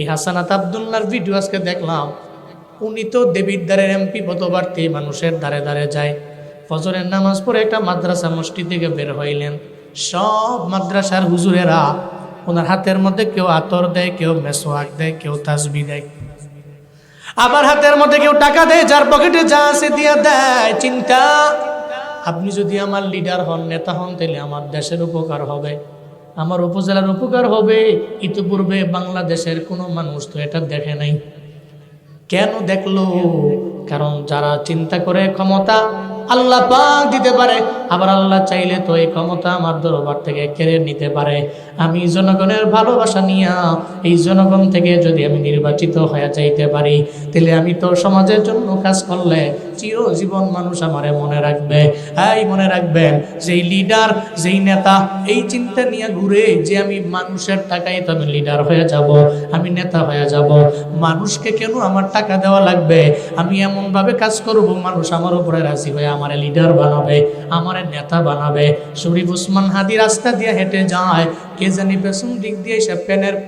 এই হাসানাত আব্দুল্লাহর ভিডিও আজকে দেখলাম। উনি তো দেবীর দ্বারের এমপি পদপ্রার্থী, মানুষের দ্বারে দ্বারে যায়। ফজরের নামাজ পড়ে একটা মাদ্রাসা মসজিদ থেকে বের হইলেন। সব মাদ্রাসার হুজুরেরা ওনার হাতের মধ্যে কেউ আতর দেয়, কেউ মেসোয়াক দেয়, কেউ তাসবিহ দেয়, আবার হাতের মধ্যে কেউ টাকা দেয়, যার পকেটে যা আছে দিয়া দেয়। চিন্তা, আপনি যদি আমার লিডার হন, নেতা হন, তাহলে আমার দেশের উপকার হবে, আমার উপজেলার উপকার হবে। ইতিপূর্বে বাংলাদেশের কোনো মানুষ তো এটা দেখে নাই। কেন দেখলো? কারণ যারা চিন্তা করে ক্ষমতা আল্লাহ পাক দিতে পারে, আবার আল্লাহ চাইলে তো এই ক্ষমতা আমার দরবার থেকে কেড়ে নিতে পারে। আমি জনগণের ভালোবাসা নিয়ে এই জনগণ থেকে যদি আমি নির্বাচিত হয়ে যাইতে পারি, তাহলে আমি তো সমাজের জন্য কাজ করলে চিরজীবন মানুষ আমারে মনে রাখবে। এই মনে রাখবেন, যেই লিডার, যেই নেতা এই চিন্তা নিয়ে ঘুরে যে আমি মানুষের টাকায় তো আমি লিডার হয়ে যাব, আমি নেতা হয়ে যাব, মানুষকে কেন আমার টাকা দেওয়া লাগবে, আমি এমনভাবে কাজ করব মানুষ আমার উপরে রাজি হয়ে আমারে লিডার বানাবে, আমারে নেতা বানাবে। শরীফ উসমান হাদি রাস্তা দিয়ে হেঁটে যায়, কে জানি পেছন দিক দিয়ে সে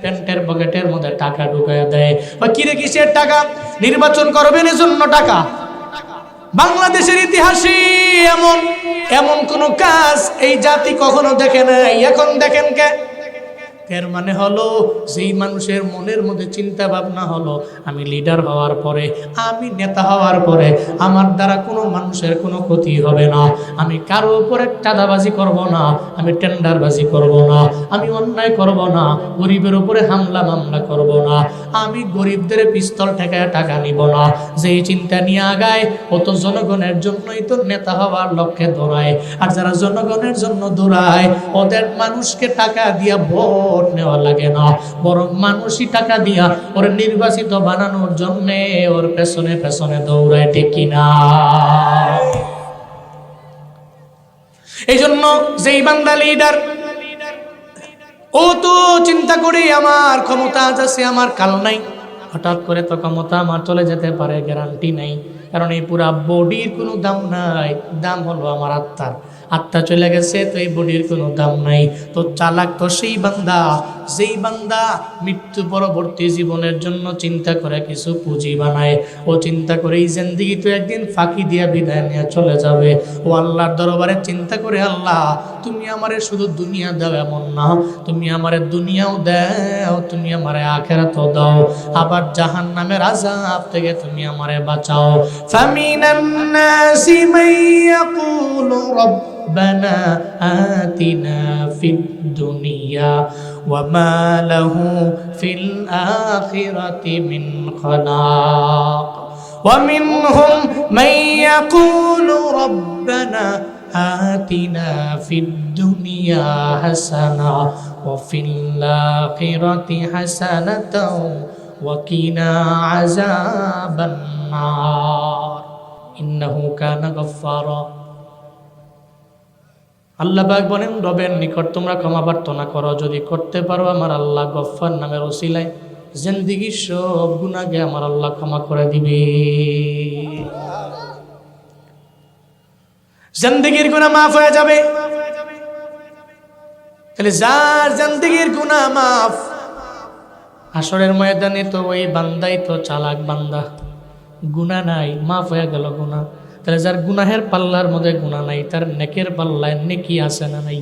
প্যান্টের পকেটের মধ্যে টাকা ঢুকাইয়া দেয়। কিরে কিসের টাকা? নির্বাচন করবেন এজন্য টাকা। বাংলাদেশের ইতিহাসে এমন এমন কোন কাজ এই জাতি কখনো দেখে নাই। এখন দেখেন কে? এর মানে হলো, যেই মানুষের মনের মধ্যে চিন্তা ভাবনা হলো আমি লিডার হওয়ার পরে, আমি নেতা হওয়ার পরে আমার দ্বারা কোনো মানুষের কোনো ক্ষতি হবে না, আমি কারো উপরে চাঁদাবাজি করব না, আমি টেন্ডারবাজি করব না, আমি অন্যায় করব না, গরিবের উপরে হামলা মামলা করব না, আমি গরিবদের পিস্তল ঠেকায় টাকা নিব না। যেই চিন্তা নিয়ে আগায় ও তো জনগণের জন্যই তো নেতা হওয়ার লক্ষ্যে দৌড়ায়। আর যারা জনগণের জন্য দৌড়ায়, ওদের মানুষকে টাকা দিয়া ভোট নেওয়া লাগে না, বরং মানুষই টাকা দিয়া ওর নির্বাচিত বানানোর জন্য ওর পেছনে পেছনে দৌড়ায়। ঠিক কিনা? এই জন্য যেই বান্দা লিডার, ও তো চিন্তা করে আমার ক্ষমতা আজ আছে, আমার কাল নাই, হঠাৎ করে তো ক্ষমতা আমার চলে যেতে পারে, গ্যারান্টি নাই। কারণ এই পুরা বডির কোনো দাম নাই, দাম হলো আমার আত্মার। আত্মা চলে গেছে তো এই বডির কোনো দাম নাই। তো চালাক তো সেই বান্দা, যেই বান্দা মৃত্যু পরবর্তী জীবনের জন্য চিন্তা করে কিছু পুঁজি বানায়। ও চিন্তা করে এই জিন্দেগি তো একদিন ফাঁকি দিয়া বিদায় নিয়ে চলে যাবে। ও আল্লাহর দরবারে চিন্তা করে, আল্লাহ তুমি আমারে শুধু দুনিয়া দাও এমন না, তুমি আমারে দুনিয়াও দাও, তুমি আমারে আখিরাতও দাও, আবার জাহান্নামের আযাব থেকে তুমি আমারে বাঁচাও। ফামিনান নাসি মান ইয়াকুলু রব্বানা আতিনা ফিদ দুনিয়া ওয়া মা লাহু ফিল আখিরাতি মিন খালাক ওয়া মিনহুম মান ইয়াকুলু রব্বানা আতিনা ফিদ দুনিয়া হাসানা ওয়া ফিল আখিরাতি হাসানাতাও ওয়া কিনা আযাবান নার ইন্নাহু কানা গফফারা। আল্লাহ পাক বলেন, রবের নিকট তোমরা ক্ষমা প্রার্থনা করো, যদি করতে পারো আমার আল্লাহ গফফার নামের ওসিলায় জিন্দেগির সব গুনাহকে আমার আল্লাহ ক্ষমা করে দিবে। জিন্দেগির গুনাহ মাফ হয়ে যাবে। তাহলে যার জিন্দেগির গুনাহ মাফ, হাসরের ময়দানে তো ওই বান্দাই তো চালাক বান্দা, গুনাহ নাই, মাফ হয়ে গেল গুনাহ। তাহলে যার গুনাহের পাল্লার মধ্যে গুনাহ নাই, তার নেকের পাল্লায় নেকি আছে না নাই?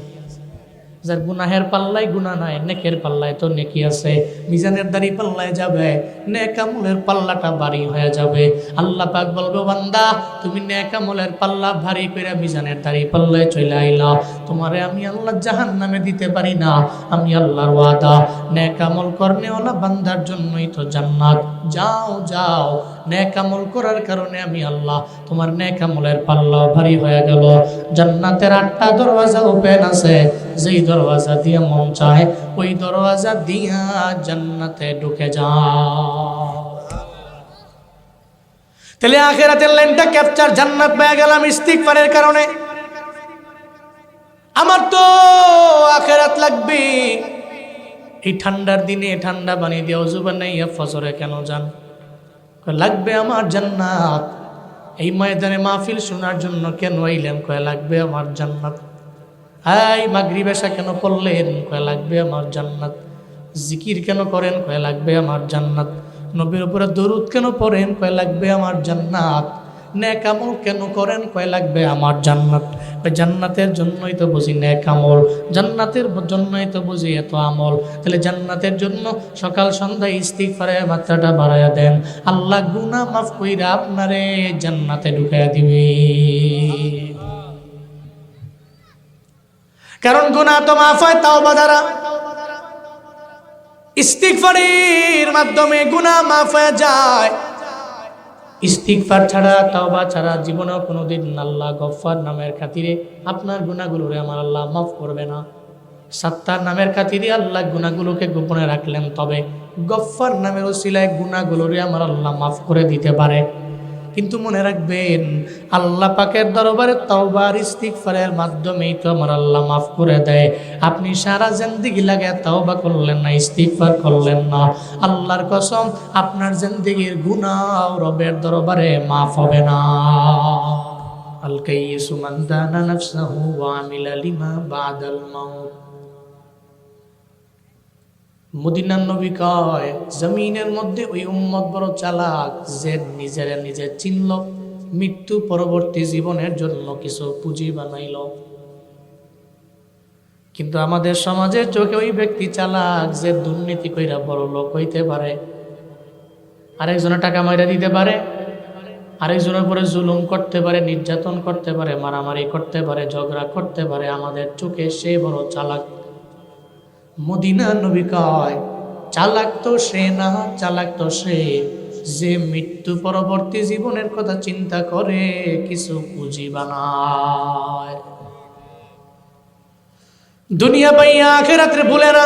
যার গুনাহের পাল্লায় গুনাহ নাই, নেকের পাল্লায় তো নেকি আছে। মিজানের দাড়ি পাল্লায় যাবে, নেক আমলের পাল্লাটা ভারী হয়ে যাবে। আল্লাহ পাক বলবে, বান্দা তুমি নেক আমলের পাল্লা ভারী করে মিজানের দাড়ি পাল্লায় চলে আইলা, তোমারে আমি আল্লাহ জাহান্নামে দিতে পারি না। আমি আল্লাহর ওয়াদা, নেক আমল করনেওয়ালা বান্দার জন্যই তো জান্নাত। যাও যাও, নেক আমল করার কারণে আমি আল্লাহ তোমার নেক আমলের পাল্লা ভারী হয়ে গেল। জান্নাতের 8টা দরওয়াজা ওপেন আছে, যেই দরওয়াজা দিয়ে মন চায় ওই দরওয়াজা দিয়া জান্নাতে ঢুকে যাও। তাহলে আখিরাতের লাইনটা ক্যাপচার, জান্নাত পেয়ে গেলাম ইস্তিগফারের কারণে। আমার তো আখিরাত লাগবে। এই ঠান্ডার দিনে ঠান্ডা পানি দিয়ে ওযু বানাইয়া ফজরে কেন যান? লাগবে আমার জান্নাত। এই ময়দানে মাহফিল শোনার জন্য কেন আইলেন? কয় লাগবে আমার জান্নাত। এই মাগরিব এশা কেন পড়লেন? কয় লাগবে আমার জান্নাত। জিকির কেন করেন? কয় লাগবে আমার জান্নাত। নবীর উপরে দরুদ কেন পড়েন? কয় লাগবে আমার জান্নাত। নেক আমল কেন করেন? কয় লাগবে আমার জান্নাত। জান্নাতের জন্যই তো বুঝি নেক আমল, জান্নাতের জন্যই তো বুঝি এত আমল। তাহলে জান্নাতের জন্য সকাল সন্ধ্যায় ইস্তিগফারের মাত্রাটা বাড়ায়া দেন, আল্লাহ গুনাহ মাফ কইরা আপনারে জান্নাতে ঢুকাইয়া দিবে। কারণ গুনাহ তো মাফ হয় তাওবা দ্বারা, ইস্তিগফারের মাধ্যমে গুনাহ মাফ হয়ে যায়। ইস্তিগফার ছাড়া, তাওবা ছাড়া জীবনেও কোনোদিন আল্লাহ গফফার নামের খাতিরে আপনার গুনাহগুলোরে আমার আল্লাহ মাফ করবে না। সাত্তার নামের খাতিরে আল্লাহ গুনাহগুলোকে গোপনে রাখলেন, তবে গফফার নামের ওসিলায় গুনাহগুলোরে আমার আল্লাহ মাফ করে দিতে পারে। কিন্তু মনে রাখবেন, আল্লাহ পাকের দরবারে তাওবার ইস্তিগফারের মাধ্যমেই তো আমার আল্লাহ মাফ করে দেয়। আপনি সারা জিন্দেগি লাগে তাওবা করলেন না, ইস্তিগফার করলেন না, আল্লাহর কসম আপনার জিন্দেগির গুনাহ রবের দরবারে মাফ হবে না। আল কাইয়িসু মান দানা নাফসাহু ওয়া আমিলা লিমা বাদাল মাউত। মদিনার নবী কয়, জমিনের মধ্যে ওই উম্মত বড় চালাক যে নিজেরা নিজে চিনল, মৃত্যু পরবর্তী জীবনের জন্য কিছু পুঁজি বানাইল। কিন্তু আমাদের সমাজের চোখে ওই ব্যক্তি চালাক যে দুর্নীতি কইরা বড় লোক হইতে পারে, আরেকজনের টাকা মাইরা দিতে পারে, আরেকজনের উপরে জুলুম করতে পারে, নির্যাতন করতে পারে, মারামারি করতে পারে, ঝগড়া করতে পারে। আমাদের চোখে সে বড় চালাক। মদিনার নবী কয়, চালাক তো সে না, চালাক তো সে যে মৃত্যু পরবর্তী জীবনের কথা চিন্তা করে কিছু পুঁজি বানায়। দুনিয়া পাইয়া আখিরাতে ভুলে না,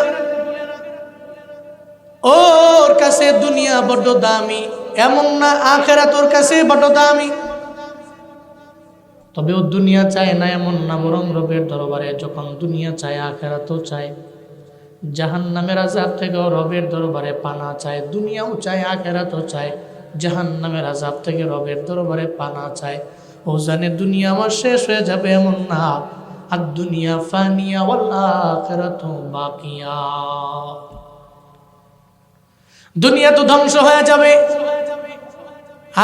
ওর কাছে দুনিয়া বড় দামি, এমন না আখিরাত ওর কাছে বড় দামি। তবে ও দুনিয়া চায় না এমন না, বরং রবের দরবারে যখন দুনিয়া চায় আখিরাতও চায়। জাহান্নামের আযাব থেকে রবের দরবারে পানা চায়, দুনিয়াও চায় আখিরাতও চায়। জাহান্নামের আযাব থেকে রবের দরবারে পানা চায়। ও জানে দুনিয়া আমার শেষ হয়ে যাবে এমন না, আর দুনিয়া ফানিয়া ওয়াল আখিরাতু বাকিয়া। দুনিয়া তো ধ্বংস হয়ে যাবে,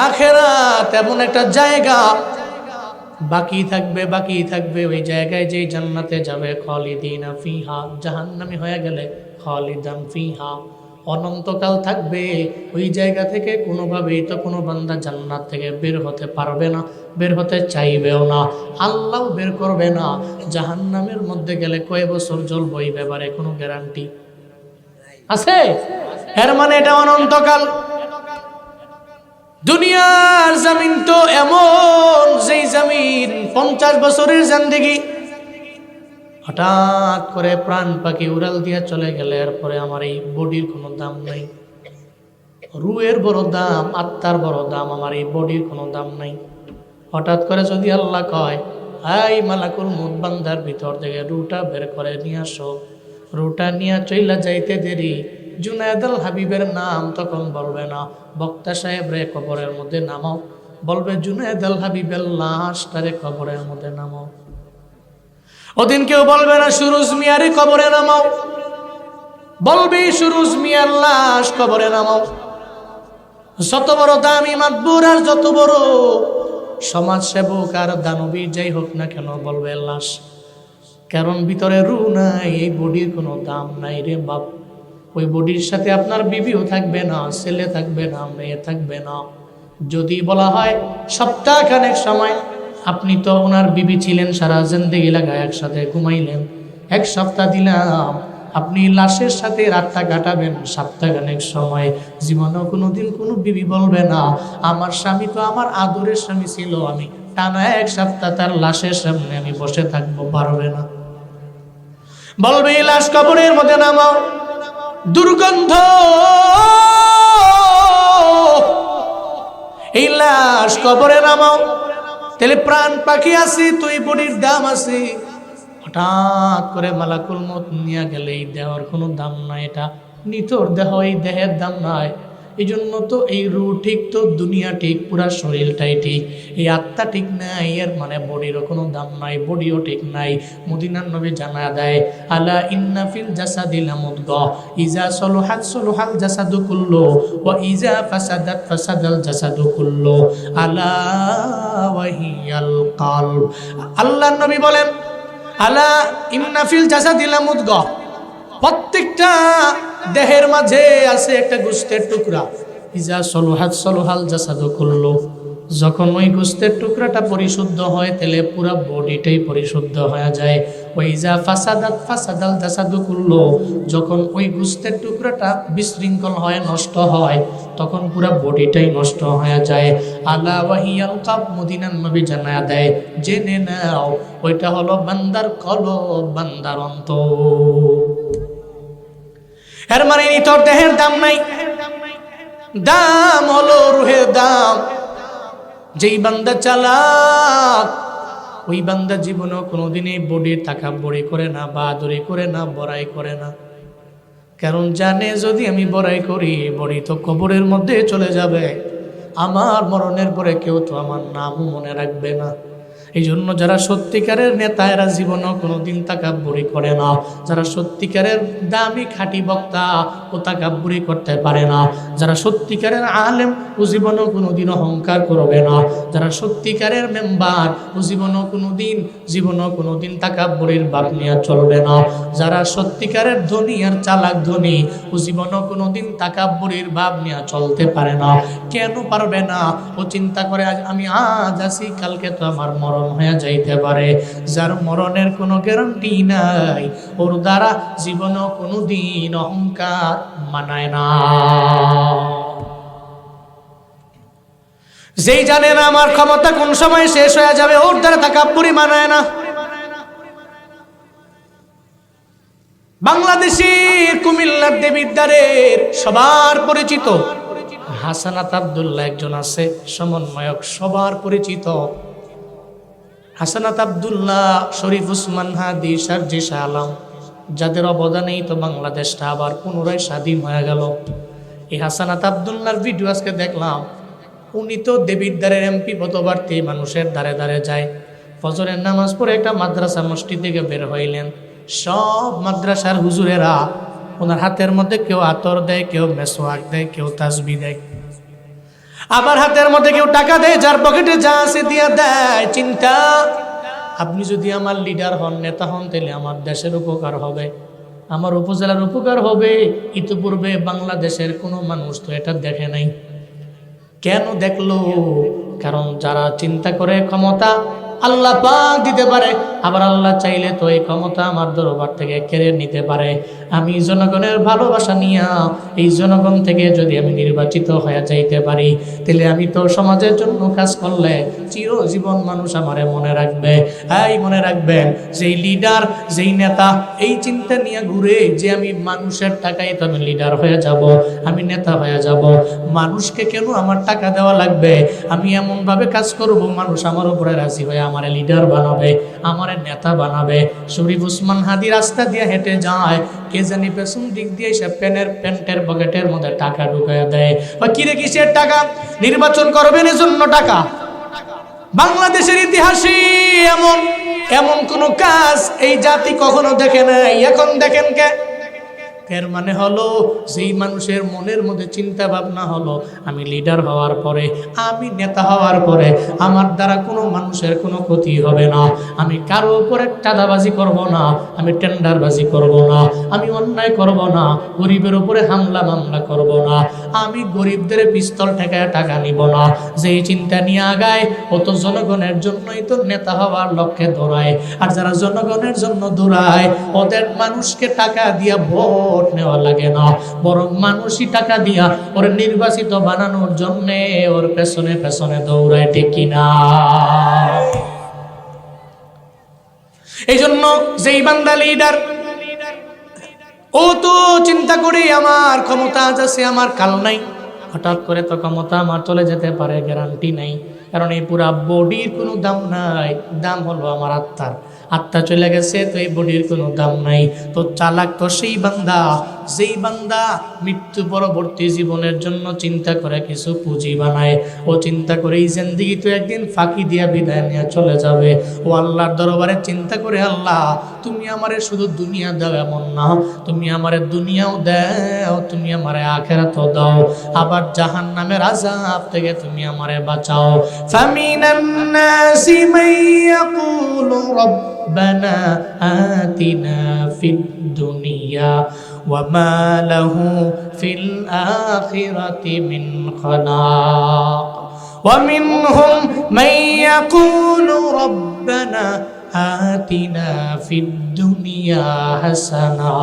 আখিরাত এমন একটা জায়গা বাকি থাকবে, বাকি থাকবে। ওই জায়গায় যেই জান্নাতে যাবে, খালিদিনা ফিহা, জাহান্নামী হয়ে গেলে খালিদান ফিহা, অনন্তকাল থাকবে ওই জায়গা থেকে। কোনোভাবেই তো কোনো বান্দা জান্নাত থেকে বের হতে পারবে না, বের হতে চাইবেও না, আল্লাহ বের করবে না। জাহান্নামের মধ্যে গেলে কয় বছর জ্বলবো এই ব্যাপারে কোনো গ্যারান্টি আছে? এর মানে এটা অনন্তকাল। দুনিয়ার জমিন তো এমন, যেই জমিন 50 বছরের জিন্দেগি, হঠাৎ করে প্রাণ পাখি উড়াল দিয়ে চলে গেলে এরপরে আমার এই বডির কোনো দাম নাই। রুহের বড় দাম, আত্মার বড় দাম, আমার এই বডির কোনো দাম নাই। হঠাৎ করে যদি আল্লাহ কয়, এই মালাকুল মউত বান্দার ভিতর থেকে রুটা বের করে নিয়ে আসো, রুটা নিয়ে চইলা যাইতে দেরি, জুনায়েদ আল হাবিবের নাম তখন বলবে না বক্তা সাহেব রে কবরের মধ্যে নামাও, বলবে জুনায়েদ আল হাবিবের লাশটারে কবরের মধ্যে নামাও। ওদিন কেউ বলবে না সুরুজ মিয়ারে কবরে নামাও, বলবে সুরুজ মিয়ার লাশ কবরে নামাও। যত বড় দামি মাতবুর আর যত বড় সমাজ সেবক আর দানবী যাই হোক না কেন, বলবে লাশ। কারণ ভিতরে রু নাই, এই বডির কোনো দাম নাই রে বাপ। ওই বডির সাথে আপনার বিবিও থাকবে না, ছেলে থাকবে না, মেয়ে থাকবে না। যদি বলা হয় সপ্তাহখানেক সময়, আপনি তো ওনার বিবি ছিলেন, সারা জিন্দেগি লাগায় একসাথে ঘুমাইলেন, এক সপ্তাহ দিলাম, আপনি লাশের সাথে রাতটা কাটাবেন সপ্তাহখানেক সময়। জীবনেও কোনোদিন কোনো বিবি বলবে না আমার স্বামী তো আমার আদরের স্বামী ছিল, আমি টানা এক সপ্তাহ তার লাশের সামনে আমি বসে থাকবো, পারবে না। বলবে এই লাশ কবরের মধ্যে নামাও, দুর্গন্ধ, এই লাশ কবরে নামাও। তাহলে প্রাণ পাখি আছে, তুই বডির দাম আছে। হঠাৎ করে মালাকুল মউত নিয়ে গেলে এই দেহর কোনো দাম নাই, এটা নিতর দেহ, এই দেহের দাম নাই। এই জন্য তো এই রু ঠিক তো দুনিয়া ঠিক, পুরা শরীরটাই ঠিক, এই আত্মা ঠিক নাই, এর মানে বডিরও কোনো দাম নাই, বডিও ঠিক নাই। মদিনার নবী জানা দেয়, আলা ইন্না ফিল জাসাদি লামুদগাহ ইজা সলুহাত সলুহাল জাসাদু কুল্লু ওয়া ইজা ফাসাদাত ফাসাদাল জাসাদু কুল্লু আলা ওয়া হিয়াল কলব। আল্লাহর নবী বলেন, আলা ইন্না ফিল জাসাদি লামুদগাহ, প্রত্যেকটা দেহের মাঝে আছে একটা গোশতের টুকরা। ইজা সলুহাত সলুহাল জাসাদু কুল্লু, যখন ওই গোশতের টুকরাটা পরিশুদ্ধ হয় তাহলে পুরো বডিটাই পরিশুদ্ধ হয়ে যায়। ওই ইজা ফাসাদাত ফাসাদাল জাসাদু কুল্লু, যখন ওই গোশতের টুকরাটা বিশৃঙ্খল হয়, নষ্ট হয়, তখন পুরো বডিটাই নষ্ট হয়ে যায়। আলা ওয়াহিয়াল কাব, মদিনার নবী জানায়া দেয়, জেনে নাও ওইটা হলো বান্দার কলব, বান্দার অন্তর। এর মানে তোর দেহের দাম নাই, দাম হলো রুহের দাম। যেই বান্দা চালাক, ওই বান্দা জীবনেও কোনোদিনই বডির তাকাব্বুরি করে না, বাহাদুরি করে না, বড়াই করে না। কারণ জানে যদি আমি বড়াই করি, বড়ি তো কবরের মধ্যে চলে যাবে, আমার মরণের পরে কেউ তো আমার নামও মনে রাখবে না। এই জন্য যারা সত্যিকারের নেতা এরা জীবনেও কোনোদিন তাকাব্বুরি করে না। যারা সত্যিকারের দামি খাঁটি বক্তা ও তাকাব্বুরি করতে পারে না। যারা সত্যিকারের আলেম ও জীবনেও কোনোদিন অহংকার করবে না। যারা সত্যিকারের মেম্বার ও জীবনেও কোনোদিন তাকাব্বুরির ভাব নিয়ে চলবে না। যারা সত্যিকারের ধনী আর চালাক ধনী ও জীবনেও কোনোদিন তাকাব্বুরির ভাব নিয়ে চলতে পারে না। কেন পারবে না? ও চিন্তা করে আমি আজ আছি, কালকে তো আমার মরণ হয়ে যাইতে পারে। যার মরণের কোনো গ্যারান্টি নাই, ওর দ্বারা জীবনেও কোনোদিন অহংকার মানায় না। যেই জানে না আমার ক্ষমতা কোন সময় শেষ হয়ে যাবে, ওর দ্বারা তাকাব্বুরি মানায় না। বাংলাদেশের কুমিল্লার দেবিদ্বারের সবার পরিচিত হাসানাত আব্দুল্লাহ একজন আছে, সমন্বয়ক, সবার পরিচিত হাসানাত আব্দুল্লাহ, শরীফ উসমান হাদি, শারজি শাহ আলম, যাদের অবদানেই তো বাংলাদেশটা আবার পুনরায় স্বাধীন হয়ে গেল। এই হাসানাত আব্দুল্লাহর ভিডিও আজকে দেখলাম। উনি তো দেবিদ্বারের এমপি পদপ্রার্থী, মানুষের দ্বারে দ্বারে যায়। ফজরের নামাজ পড়ে একটা মাদ্রাসা মসজিদ থেকে বের হইলেন। সব মাদ্রাসার হুজুরেরা ওনার হাতের মধ্যে কেউ আতর দেয়, কেউ মেসওয়াক দেয়, কেউ তাসবিহ দেয়, আবার হাতের মধ্যে কেউ টাকা দেয়, যার পকেটে যা আছে দিয়া দেয়। চিন্তা, আপনি যদি আমার লিডার হন, নেতা হন, তাহলে আমার দেশের উপকার হবে, আমার উপজেলার উপকার হবে। ইতিপূর্বে বাংলাদেশের কোনো মানুষ তো এটা দেখে নাই। কেন দেখলো? কারণ যারা চিন্তা করে ক্ষমতা আল্লাহ পাক দিতে পারে, আবার আল্লাহ চাইলে তো এই ক্ষমতা আমার দরবার থেকে কেড়ে নিতে পারে। আমি জনগণের ভালোবাসা নিয়ে এই জনগণ থেকে যদি আমি নির্বাচিত হয়ে যাইতে পারি, তাহলে আমি তো সমাজের জন্য কাজ করলে চিরজীবন মানুষ আমারে মনে রাখবে। এই মনে রাখবেন, যেই লিডার, যেই নেতা এই চিন্তা নিয়ে ঘুরে যে আমি মানুষের টাকায় তো আমি লিডার হয়ে যাব, আমি নেতা হয়ে যাব, মানুষকে কেন আমার টাকা দেওয়া লাগবে, আমি এমনভাবে কাজ করব মানুষ আমার উপরে রাজি হয়ে আমার লিডার বানাবে, আমার নেতা বানাবে। শরীফ উসমান হাদি রাস্তা দিয়ে হেঁটে যায়, কে জানি পেছন দিক দিয়ে সে প্যান্টের পকেটের মধ্যে টাকা ঢুকাইয়া দেয়। বা কিরে কিসের টাকা? নির্বাচন করবেন এজন্য টাকা। বাংলাদেশের ইতিহাসে এমন কোন কাজ এই জাতি কখনো দেখে নাই। এখন দেখেন কে? এর মানে হলো যেই মানুষের মনের মধ্যে চিন্তা ভাবনা হলো আমি লিডার হওয়ার পরে, আমি নেতা হওয়ার পরে আমার দ্বারা কোনো মানুষের কোনো ক্ষতি হবে না, আমি কারো উপরে চাঁদাবাজি করব না, আমি টেন্ডারবাজি করব না, আমি অন্যায় করব না, গরিবের উপরে হামলা মামলা করব না, আমি গরিবদের পিস্তল ঠেকায় টাকা নিব না। যেই চিন্তা নিয়ে আগায় ও তো জনগণের জন্যই তো নেতা হওয়ার লক্ষ্যে দৌড়ায়। আর যারা জনগণের জন্য দৌড়ায় ওদের মানুষকে টাকা দিয়া ভোট নেওয়া লাগে না, বরং মানুষই টাকা দিয়া ওর নির্বাচিত বানানোর জন্য ওর পেছনে পেছনে দৌড়ায়, ঠিক কিনা? এই জন্য যেই বান্দা লিডার, ও তো চিন্তা করি আমার ক্ষমতা আজ আছে, আমার কাল নাই, হঠাৎ করে তো ক্ষমতা আমার চলে যেতে পারে, গ্যারান্টি নাই। কারণ এই পুরা বডির কোনো দাম নাই, দাম হলো আমার আত্মার। আত্মা চলে গেছে তো এই বডির কোনো দাম নাই। তো চালাক তো সেই বান্দা, যেই বান্দা মৃত্যু পরবর্তী জীবনের জন্য চিন্তা করে কিছু পুঁজি বানায়। ও চিন্তা করে এই জিন্দেগি তো একদিন ফাঁকি দিয়া বিদায় নিয়ে চলে যাবে। ও আল্লাহর দরবারে চিন্তা করে, আল্লাহ তুমি আমারে শুধু দুনিয়া দাও এমন না, তুমি আমারে দুনিয়াও দাও, তুমি আমারে আখিরাতও দাও, আবার জাহান্নামের আযাব থেকে তুমি আমারে বাঁচাও। ফামিনান নাসি মান ইয়াকুলু রাব্বানা আতিনা ফিদ দুনিয়া ওয়া মা লাহু ফিল আখিরাতি মিন খালাক ওয়া মিনহুম মান ইয়াকুলু রাব্বানা آتنا في الدنيا حسنة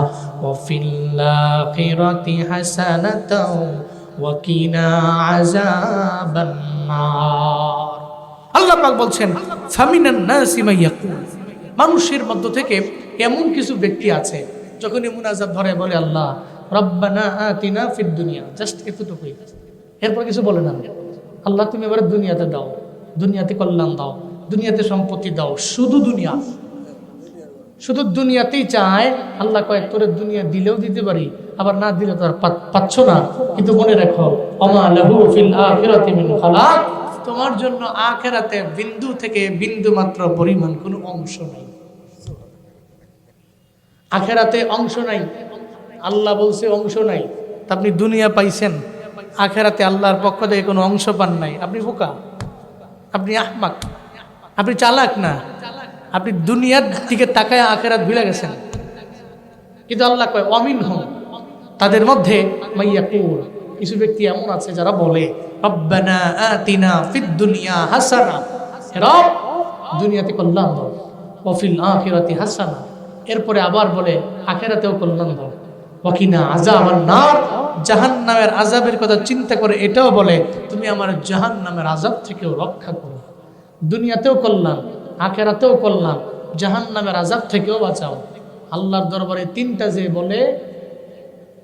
وفي الآخرة حسنة وقنا عذاب النار। আল্লাহ পাক বলছেন ফামিনান নাসি মান ইয়াকুল, মানুষের মধ্য থেকে এমন কিছু ব্যক্তি আছে যখনই মুনাজাত ধরে বলে আল্লাহ রব্বানা আতিনা ফিদ দুনিয়া, জাস্ট এতটুকুই, এরপর কিছু বলে না। আল্লাহ তুমি এবার দুনিয়াতে দাও, দুনিয়াতে কল্যাণ দাও, দুনিয়াতে সম্পত্তি দাও, শুধু দুনিয়া, শুধু দুনিয়াতেই চায়। আল্লাহ কয় তোরে দুনিয়া দিলেও দিতে পারি, আবার না দিলে তো আর পাচ্ছ না, কিন্তু মনে রাখো ওমা লাহু ফিল আখিরাতি মিন খালাক, তোমার জন্য আখিরাতে বিন্দু থেকে বিন্দু মাত্র পরিমাণ কোনো অংশ নাই। আখিরাতে অংশ নাই, আল্লাহ বলছে অংশ নাই। তা আপনি দুনিয়া পাইছেন, আখিরাতে আল্লাহর পক্ষ থেকে কোনো অংশ পান নাই, আপনি বোকা, আপনি আহমাক, আপনি চালাক না, আপনি দুনিয়ার দিকে তাকায় আখিরাত ভুলে গেছেন। কিন্তু আল্লাহ কয় অমিনহুম, তাদের মধ্যে মাইয়াকুল, কিছু ব্যক্তি এমন আছে যারা বলে রব্বানা আতিনা ফিদ দুনিয়া হাসানা, রব দুনিয়াতে কল্যাণ দাও, ওয়া ফিল আখিরাতি হাসানা, এরপরে আবার বলে আখিরাতেও কল্যাণ দাও, ওয়া কিনা আযাবান নার, জাহান্নামের আযাবের কথা চিন্তা করে এটাও বলে তুমি আমার জাহান্নামের আযাব থেকেও রক্ষা করো। দুনিয়াতেও কল্যাণ, আখিরাতেও কল্যাণ, জাহান্নামের আযাব থেকেও বাঁচাও। আল্লাহর দরবারে তিনটা যে বলে,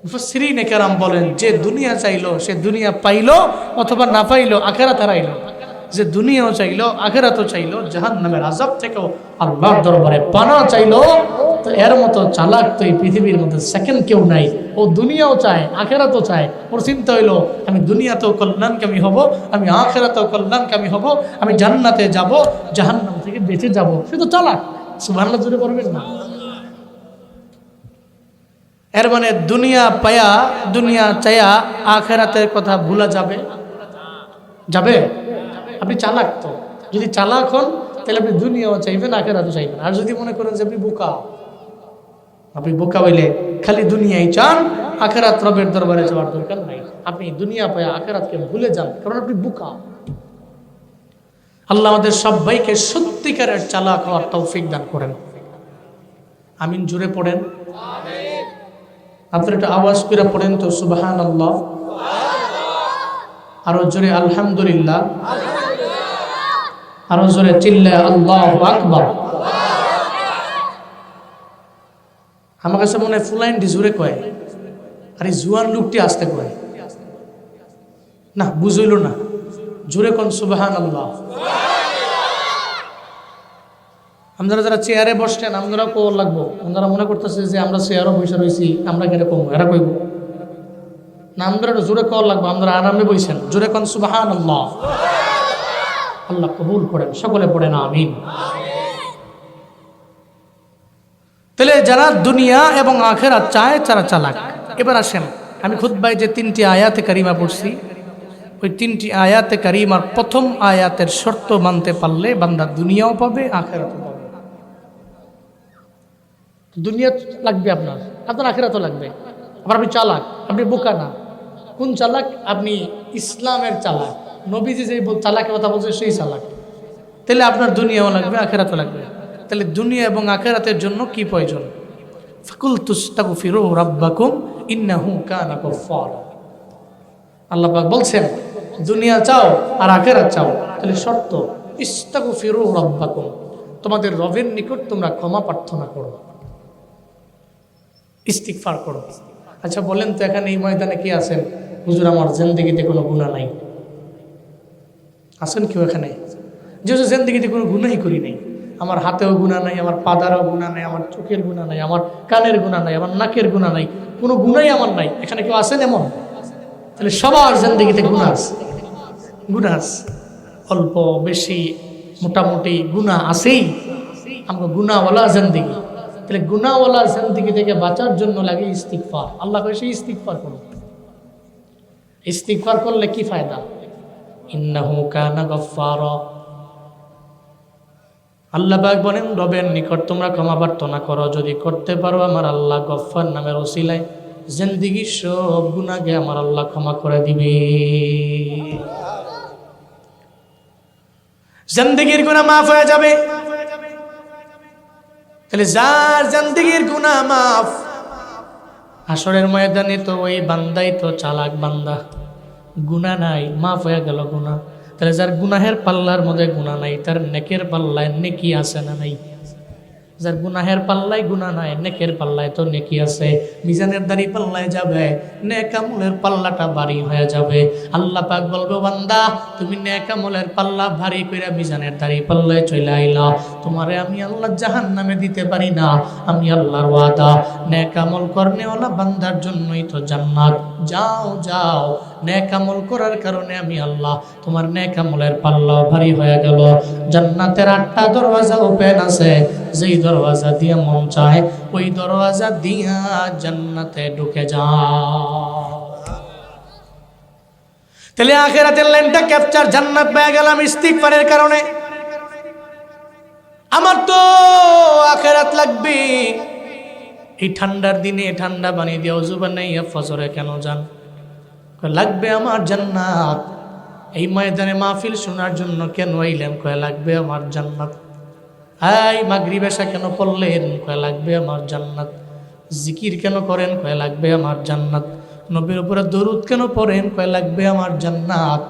মুফাসসিরিনে কেরাম বলেন যে দুনিয়া চাইলো সে দুনিয়া পাইলো, অথবা না পাইলো আখিরাত হারাইলো। যে দুনিয়াও চাইলো, আখিরাতও চাইলো, জাহান্নামের আযাব থেকেও আল্লাহর দরবারে পানা চাইলো, তো এর মতো চালাক তো এই পৃথিবীর মধ্যে সেকেন্ড কেউ নাই। ও দুনিয়াও চায়, আখিরাতও চায়, ওর চিন্তা হইলো আমি দুনিয়াতেও কল্যাণকামী হব, আমি আখিরাতেও কল্যাণকামী হব, আমি জান্নাতে যাব, জাহান্নাম থেকে বেঁচে যাব। সে তো চালাক, সুবহানাল্লাহ জোরে পড়বেন না। এর মানে দুনিয়া পায়া, দুনিয়া চায়া আখিরাতের কথা ভুলা যাবে? যাবে? আপনি চালাক তো, যদি চালাক হন তাহলে আপনি দুনিয়াও চাইবেন, আখিরাতও চাইবেন। আর যদি মনে করেন যে আপনি বোকা, আপনি বোকা হইলে খালি দুনিয়াই চান, আখিরাত রবের দরবারে যাওয়ার দরকার নাই। আপনি দুনিয়া পায়া আখিরাতকে ভুলে যান, কারণ আপনি বোকা। আল্লাহ আমাদের সবাইকে সত্যিকারের চালাক হওয়ার তৌফিক দান করেন। আমিন জোরে পড়েন। আপনারা একটু আওয়াজ করে পড়েন তো সুবহানাল্লাহ, আরো জোরে আলহামদুলিল্লাহ, আরো জোরে চিল্লা আল্লাহু আকবার। আমার কাছে মনে হয় ফুলাইনটি জোরে কয়, আর এই জুয়ান লোকটি আসতে কয় না, বুঝইল না, জোরে কোন সুবহানাল্লাহ। আপনারা যারা চেয়ারে বসছেন আপনারা কো লাগবো, আপনারা মনে করতেছে যে আমরা চেয়ারও বসে রয়েছি, আমরা কেন কম এরা কইব না, আমরা জোরে কল লাগবো, আমরা আরামে বইছেন, জোরে কোন সুবহানাল্লাহ। আল্লাহ কবুল করেন, সকলে পড়েন আমিন। তাহলে যারা দুনিয়া এবং আখিরাত চায় তারা চালাক। এবার আসেন, আমি খুতবায় যে তিনটি আয়াতে কারিমা পড়ছি, ওই তিনটি আয়াতে কারিমার প্রথম আয়াতের শর্ত মানতে পারলে বান্দা দুনিয়াও পাবে, আখিরাতও পাবে। দুনিয়া লাগবে আপনার, আপনার আখিরাতও লাগবে। আবার আপনি চালাক, আপনি বোকা না। কোন চালাক? আপনি ইসলামের চালাক। নবীজি যে চালাকের কথা বলছে সেই চালাক। তাহলে আপনার দুনিয়াও লাগবে, আখিরাতও লাগবে। তাহলে দুনিয়া এবং আখিরাতের জন্য কি প্রয়োজন? ফাকুলতুস্তাগফিরু রাব্বাকুম ইন্নাহু কানা গফফারা। আল্লাহ পাক বলছেন দুনিয়া চাও আর আখিরাত চাও, তাহলে শর্ত ইস্তাগফিরু রাব্বাকুম, তোমাদের রবের নিকট তোমরা ক্ষমা প্রার্থনা করো, ইস্তিগফার করো। আচ্ছা বলেন তো, এখানে এই ময়দানে কি আছেন হুজুর আমার জিন্দেগিতে কোনো গুনাহ নাই, আছেন কেউ এখানে? যে জিন্দেগিতে কোনো গুনাহই করি নাই, আমার হাতেও গুনাহ নাই, আমার পাদারও গুনাহ নাই, আমার চোখের গুনাহ নাই, আমার কানের গুনাহ নাই, আমার নাকের গুনাহ নাই, কোনো গুনাহই আমার নাই। এখানে কেউ আছেন এমন? তাহলে সবার জিন্দেগিতে গুনাহ আছে, গুনাহ আছে, অল্প বেশি মোটামুটি গুনাহ আছেই। আমরা গুনাহওয়ালা জিন্দেগি। তাহলে গুনাহওয়ালা জিন্দেগি থেকে বাঁচার জন্য লাগে ইস্তিগফার। আল্লাহ কয় সেই ইস্তিগফার করো। ইস্তিগফার করলে কি ফায়দা? ইন্নাহু কানা গফফারা। আল্লাহ পাক বলেন রবের নিকট তোমরা ক্ষমা প্রার্থনা করো, যদি করতে পারো আমার আল্লাহ গফফার নামের ওসিলায় জিন্দেগির সব গুনাহকে আমার আল্লাহ ক্ষমা করে দিবে। জিন্দেগির গুনাহ মাফ হয়ে যাবে। তাহলে যার জিন্দেগির গুনাহ মাফ, হাসরের ময়দানে তো ওই বান্দাই তো চালাক বান্দা, গুনাহ নাই, মাফ হয়ে গেল গুনাহ। তাহলে যার গুনাহের পাল্লার মধ্যে গুনাহ নাই, তার নেকের পাল্লায় নেকি আছে না নাই? যার গুনাহের পাল্লায় গুনাহ নাই, নেকের পাল্লায় তো নেকি আছে। মিজানের দাড়ি পাল্লায় যাবে, নেক আমলের পাল্লাটা ভারী হয়ে যাবে। আল্লাহ পাক বলবে বান্দা তুমি নেক আমলের পাল্লা ভারী কইরা মিজানের দাড়ি পাল্লায় চলে আইলা, তোমারে আমি আল্লাহ জাহান্নামে দিতে পারি না। আমি আল্লাহর ওয়াদা, নেক আমল করনেওয়ালা বান্দার জন্যই তো জান্নাত। যাও যাও, নেক আমল করার কারণে আমি আল্লাহ তোমার নেক আমলের পাল্লাও ভারী হয়ে গেল। জান্নাতের 8টা দরওয়াজা ওপেন আছে, যেই দরওয়াজা দিয়ে মন চায় ওই দরওয়াজা দিয়া জান্নাতে ঢুকে যাও। তাহলে আখিরাতের লাইনটা ক্যাপচার, জান্নাত পেয়ে গেলাম ইস্তিগফারের কারণে। আমার তো আখিরাত লাগবে। এই ঠান্ডার দিনে ঠান্ডা পানি দিয়ে ওযু বানাইয়া ফজরে কেন যান? লাগবে আমার জান্নাত। এই ময়দানে মাহফিল শোনার জন্য কেন আইলেন? কয় লাগবে আমার জান্নাত। এই মাগরিব এশা কেন পড়লেন? কয় লাগবে আমার জান্নাত। জিকির কেন করেন? কয় লাগবে আমার জান্নাত। নবীর উপরে দরুদ কেন পড়েন? কয় লাগবে আমার জান্নাত।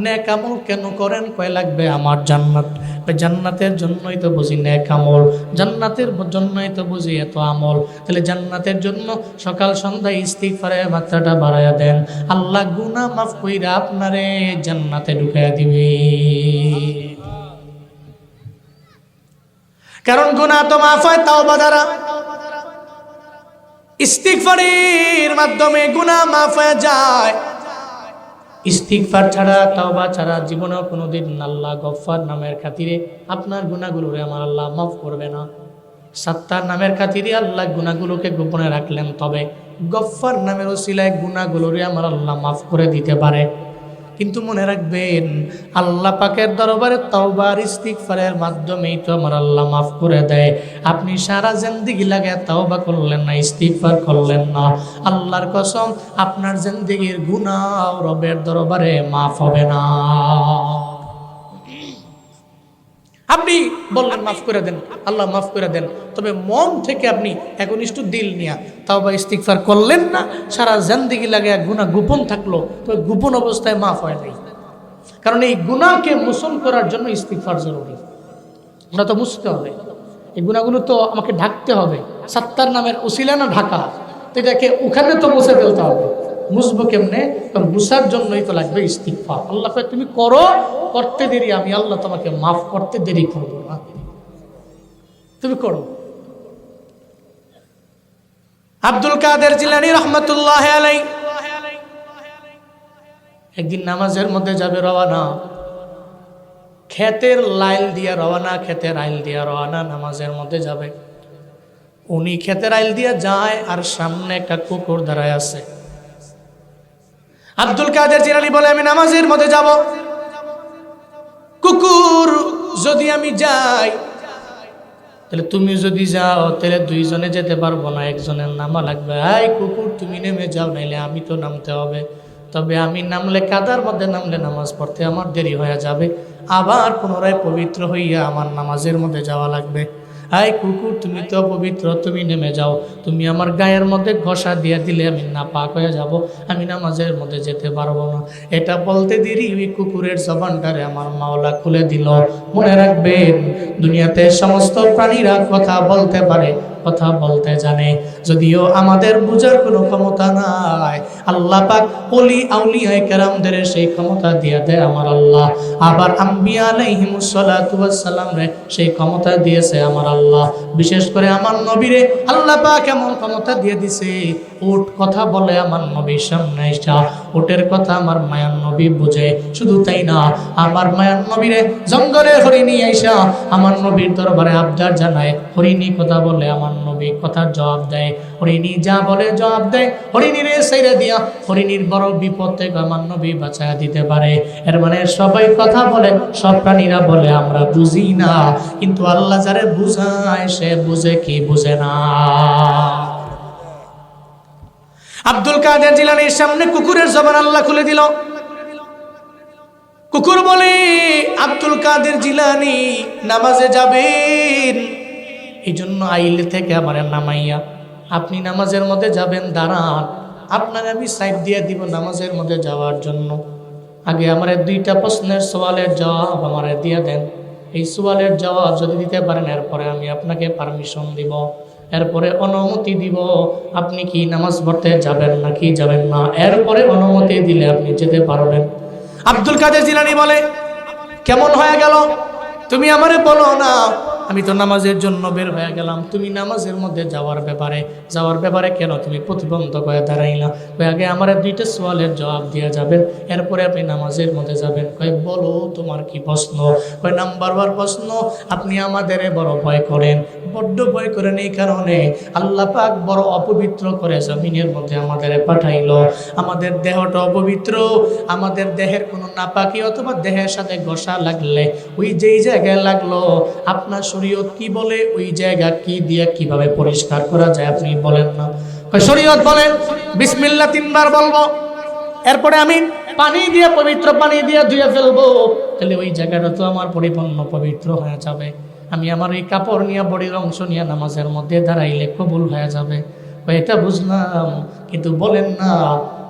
নেক আমল কেন করেন? কয় লাগবে আমার জান্নাত। জান্নাতের জন্যই তো বুঝি নেক আমল, জান্নাতের জন্যই তো বুঝি এত আমল। তাহলে জান্নাতের জন্য সকাল সন্ধ্যা ইস্তিগফারের মাত্রাটা বাড়ায়া দেন, আল্লাহ গুনাহ মাফ কইরা আপনারে জান্নাতে ঢুকাইয়া দিবে। কারণ গুনাহ তো মাফ হয় তাওবা দ্বারা, ইস্তিগফারের মাধ্যমে গুনাহ মাফ হয়ে যায়। ইস্তিগফার ছাড়া, তাওবা ছাড়া জীবনেও কোনোদিন আল্লাহ গফফার নামের খাতিরে আপনার গুনাহগুলোরে আমার আল্লাহ মাফ করবে না। সাত্তার নামের খাতিরে আল্লাহ গুনাহগুলোকে গোপনে রাখলেন, তবে গফফার নামের ওসিলায় গুনাহগুলোরে আমার আল্লাহ মাফ করে দিতে পারে। কিন্তু মনে রাখবেন আল্লাহ পাকের দরবারে তাওবার ইস্তিগফারের মাধ্যমেই তো আমার আল্লাহ মাফ করে দেয়। আপনি সারা জিন্দেগি লাগে তাওবা করলেন না, ইস্তিগফার করলেন না, আল্লাহর কসম আপনার জিন্দেগির গুনাহ রবের দরবারে মাফ হবে না। আপনি বললেন মাফ করে দেন, আল্লাহ মাফ করে দেন, তবে মন থেকে আপনি একনিষ্ঠ দিল নিয়া তাওবা ইস্তিগফার করলেন না, সারা জিন্দেগি লাগে গুনাহ গোপন থাকলো, তবে গোপন অবস্থায় মাফ হয় নাই। কারণ এই গুনাহকে মোচন করার জন্য ইস্তিগফার জরুরি। ওটা তো মুছতে হবে, এই গুনাহগুলো তো আমাকে ঢাকতে হবে। সাত্তার নামের ওসিলা না ঢাকা, তো এটাকে ওখানে তো মুছে ফেলতে হবে। মুছবো কেমনে? কারণ মুছার জন্যই তো লাগবে ইস্তিগফার। আল্লাহ কয় তুমি করো, করতে দেরি আমি আল্লাহ তোমাকে মাফ করতে দেরি করবো না, তুমি করো। আব্দুল কাদের জিলানী রহমাতুল্লাহ আলাইহি একদিন নামাজের মধ্যে যাবে রওয়ানা, ক্ষেতের লাইল দিয়া রওয়ানা, ক্ষেতের আইল দিয়া রওয়ানা, নামাজের মধ্যে যাবে। উনি ক্ষেতের আইল দিয়া যায় আর সামনে একটা কুকুর দাঁড়ায় আছে। আব্দুল কাদের জিলানী বলে আমি নামাজের মধ্যে যাব, কুকুর যদি আমি যাই তাহলে তুমি যদি যাও তাহলে দুইজনে যেতে পারবো না, একজনের নামা লাগবে। এই কুকুর তুমি নেমে যাও, নাইলে আমি তো নামতে হবে। তবে আমি নামলে কাদার মধ্যে নামলে নামাজ পড়তে আমার দেরি হয়ে যাবে, আবার পুনরায় পবিত্র হইয়া আমার নামাজের মধ্যে যাওয়া লাগবে। এই কুকুর তুমি তো পবিত্র, তুমি নেমে যাও, তুমি আমার গায়ের মধ্যে ঘষা দিয়ে দিলে আমি নাপাক হয়ে যাব, আমি নামাজের মধ্যে যেতে পারবো না। এটা বলতে দেরি ওই কুকুরের জবানটারে আমার মাওলা খুলে দিল। মনে রাখবেন দুনিয়াতে সমস্ত প্রাণীরা কথা বলতে পারে, কথা বলতে জানে, যদিও আমাদের বুঝার কোনো ক্ষমতা নাই। আল্লাহ পাক ওলি আউলিয়ায়ে কেরামদের সেই ক্ষমতা দিয়ে দেয় আমার আল্লাহ। আবার আম্বিয়া আলাইহিমুস সালাতু ওয়াস সালাম রে সেই ক্ষমতা দিয়েছে আমার আল্লাহ। বিশেষ করে আমার নবীরে আল্লাহ পাক এমন ক্ষমতা দিয়ে দিছে, উট কথা বলে আমার নবীর সামনে আইসা উটের কথা আমার মায়ার নবী বুঝে। শুধু তাই না, আমার মায়ার নবীরে জঙ্গলে হরিণী আইসা আমার নবীর দরবারে আবদার জানায়, হরিণী কথা বলে আমার নবী কথার জবাব দেয়, হরিণী যা বলে জবাব দেয়, হরিণীরে ছেড়ে দিয়া হরিণীর বড় বিপদ থেকে আমার নবী বাঁচায়া দিতে পারে। এর মানে সবাই কথা বলে, সব প্রাণীরা বলে, আমরা বুঝি না, কিন্তু আল্লাহ যারে বুঝায় সে বুঝে কি বুঝে না। আব্দুল কাদের জিলানীর সামনে কুকুরের জবান আল্লাহ খুলে দিল। কুকুর বলে, আব্দুল কাদের জিলানী নামাজে যাবেন, এই জন্য আইলে থেকে আমার নামাইয়া আপনি নামাজের মধ্যে যাবেন, দাঁড়ান, আপনাকে আমি সাইড দিয়ে দিব নামাজের মধ্যে যাওয়ার জন্য। আগে আমার দুইটা প্রশ্নের সওয়ালের জবাব আমার দিয়ে দেন। এই সওয়ালের জবাব যদি দিতে পারেন, এরপরে আমি আপনাকে পারমিশন দিব, এরপরে অনুমতি দিব। আপনি কি নামাজ পড়তে যাবেন নাকি যাবেন না, এরপরে অনুমতি দিলে আপনি যেতে পারবেন। আব্দুল কাদের জিলানী বলে, কেমন হয়ে গেল, তুমি আমারে বলো না, আমি তো নামাজের জন্য বের হয়ে গেলাম, তুমি নামাজের মধ্যে যাওয়ার ব্যাপারে কেন তুমি প্রতিবন্ধক হয়ে দাঁড়াইলা? ওই আগে আমার দুইটা সওয়ালের জবাব দিয়ে যাবেন, এরপরে আপনি নামাজের মধ্যে যাবেন। কয় বলো তোমার কি প্রশ্ন? কয় নাম্বার 1 প্রশ্ন, আপনি আমাদের বড় ভয় করেন, বড্ড ভয় করেন, এই কারণে আল্লাহ পাক বড় অপবিত্র করে জমিনের মধ্যে আমাদের পাঠাইলো। আমাদের দেহটা অপবিত্র, আমাদের দেহের কোনো নাপাকি অথবা দেহের সাথে ঘষা লাগলে ওই যেই জায়গায় লাগলো, আপনার শরীয়ত কি বলে ওই জায়গা কি দিয়ে কিভাবে পরিষ্কার করা যায় আপনি বলেন না? শরীয়ত বলেন বিসমিল্লাহ 3 বার বলবো, এরপরে আমি পানি দিয়ে পবিত্র পানি দিয়ে ধুয়ে ফেলবো, তাহলে ওই জায়গাটা তো আমার পরিপূর্ণ পবিত্র হয়ে যাবে। আমি আমার এই কাপড় নিয়ে বডির অংশ নিয়ে নামাজের মধ্যে দাঁড়াইলে কবুল হয়ে যাবে। এটা বুঝলাম, কিন্তু বলেন না,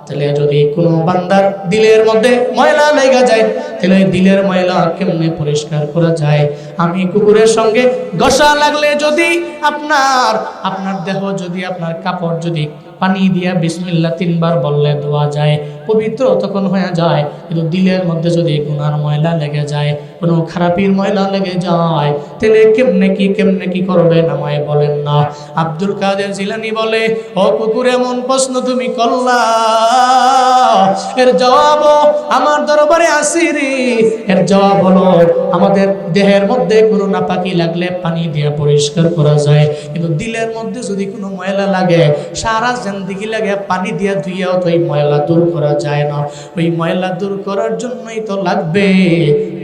তাহলে যদি কোনো বান্দার দিলের মধ্যে ময়লা লেগে যায়, তাহলে ওই দিলের ময়লা কেমনে পরিষ্কার করা যায়? আমি কুকুরের সঙ্গে ঘষা লাগলে যদি আপনার দেহ, যদি আপনার কাপড় যদি পানি দিয়া বিসমিল্লাহ 3 বার বললে ধোয়া যায়, পবিত্র তখন হয়ে যায়। কিন্তু দিলের মধ্যে যদি গুনার ময়লা লেগে যায়, কোনো খারাপির ময়লা লেগে যায়, তাহলে কেমনে কি করবেন আমায় বলেন না? আব্দুল কাদের জিলানী বলে, ও কুকুর, এমন প্রশ্ন তুমি করলা, এর জবাব আমার দরবারে আসি রে। এর জবাব হলো, আমাদের দেহের মধ্যে কোনো নাপাকি লাগলে পানি দিয়ে পরিষ্কার করা যায়, কিন্তু দিলের মধ্যে যদি কোনো ময়লা লাগে, সারা জিন্দেগি লাগে পানি দিয়ে ধুইয়াও তো এই ময়লা দূর করা যায় না। ওই ময়লা দূর করার জন্যই তো লাগবে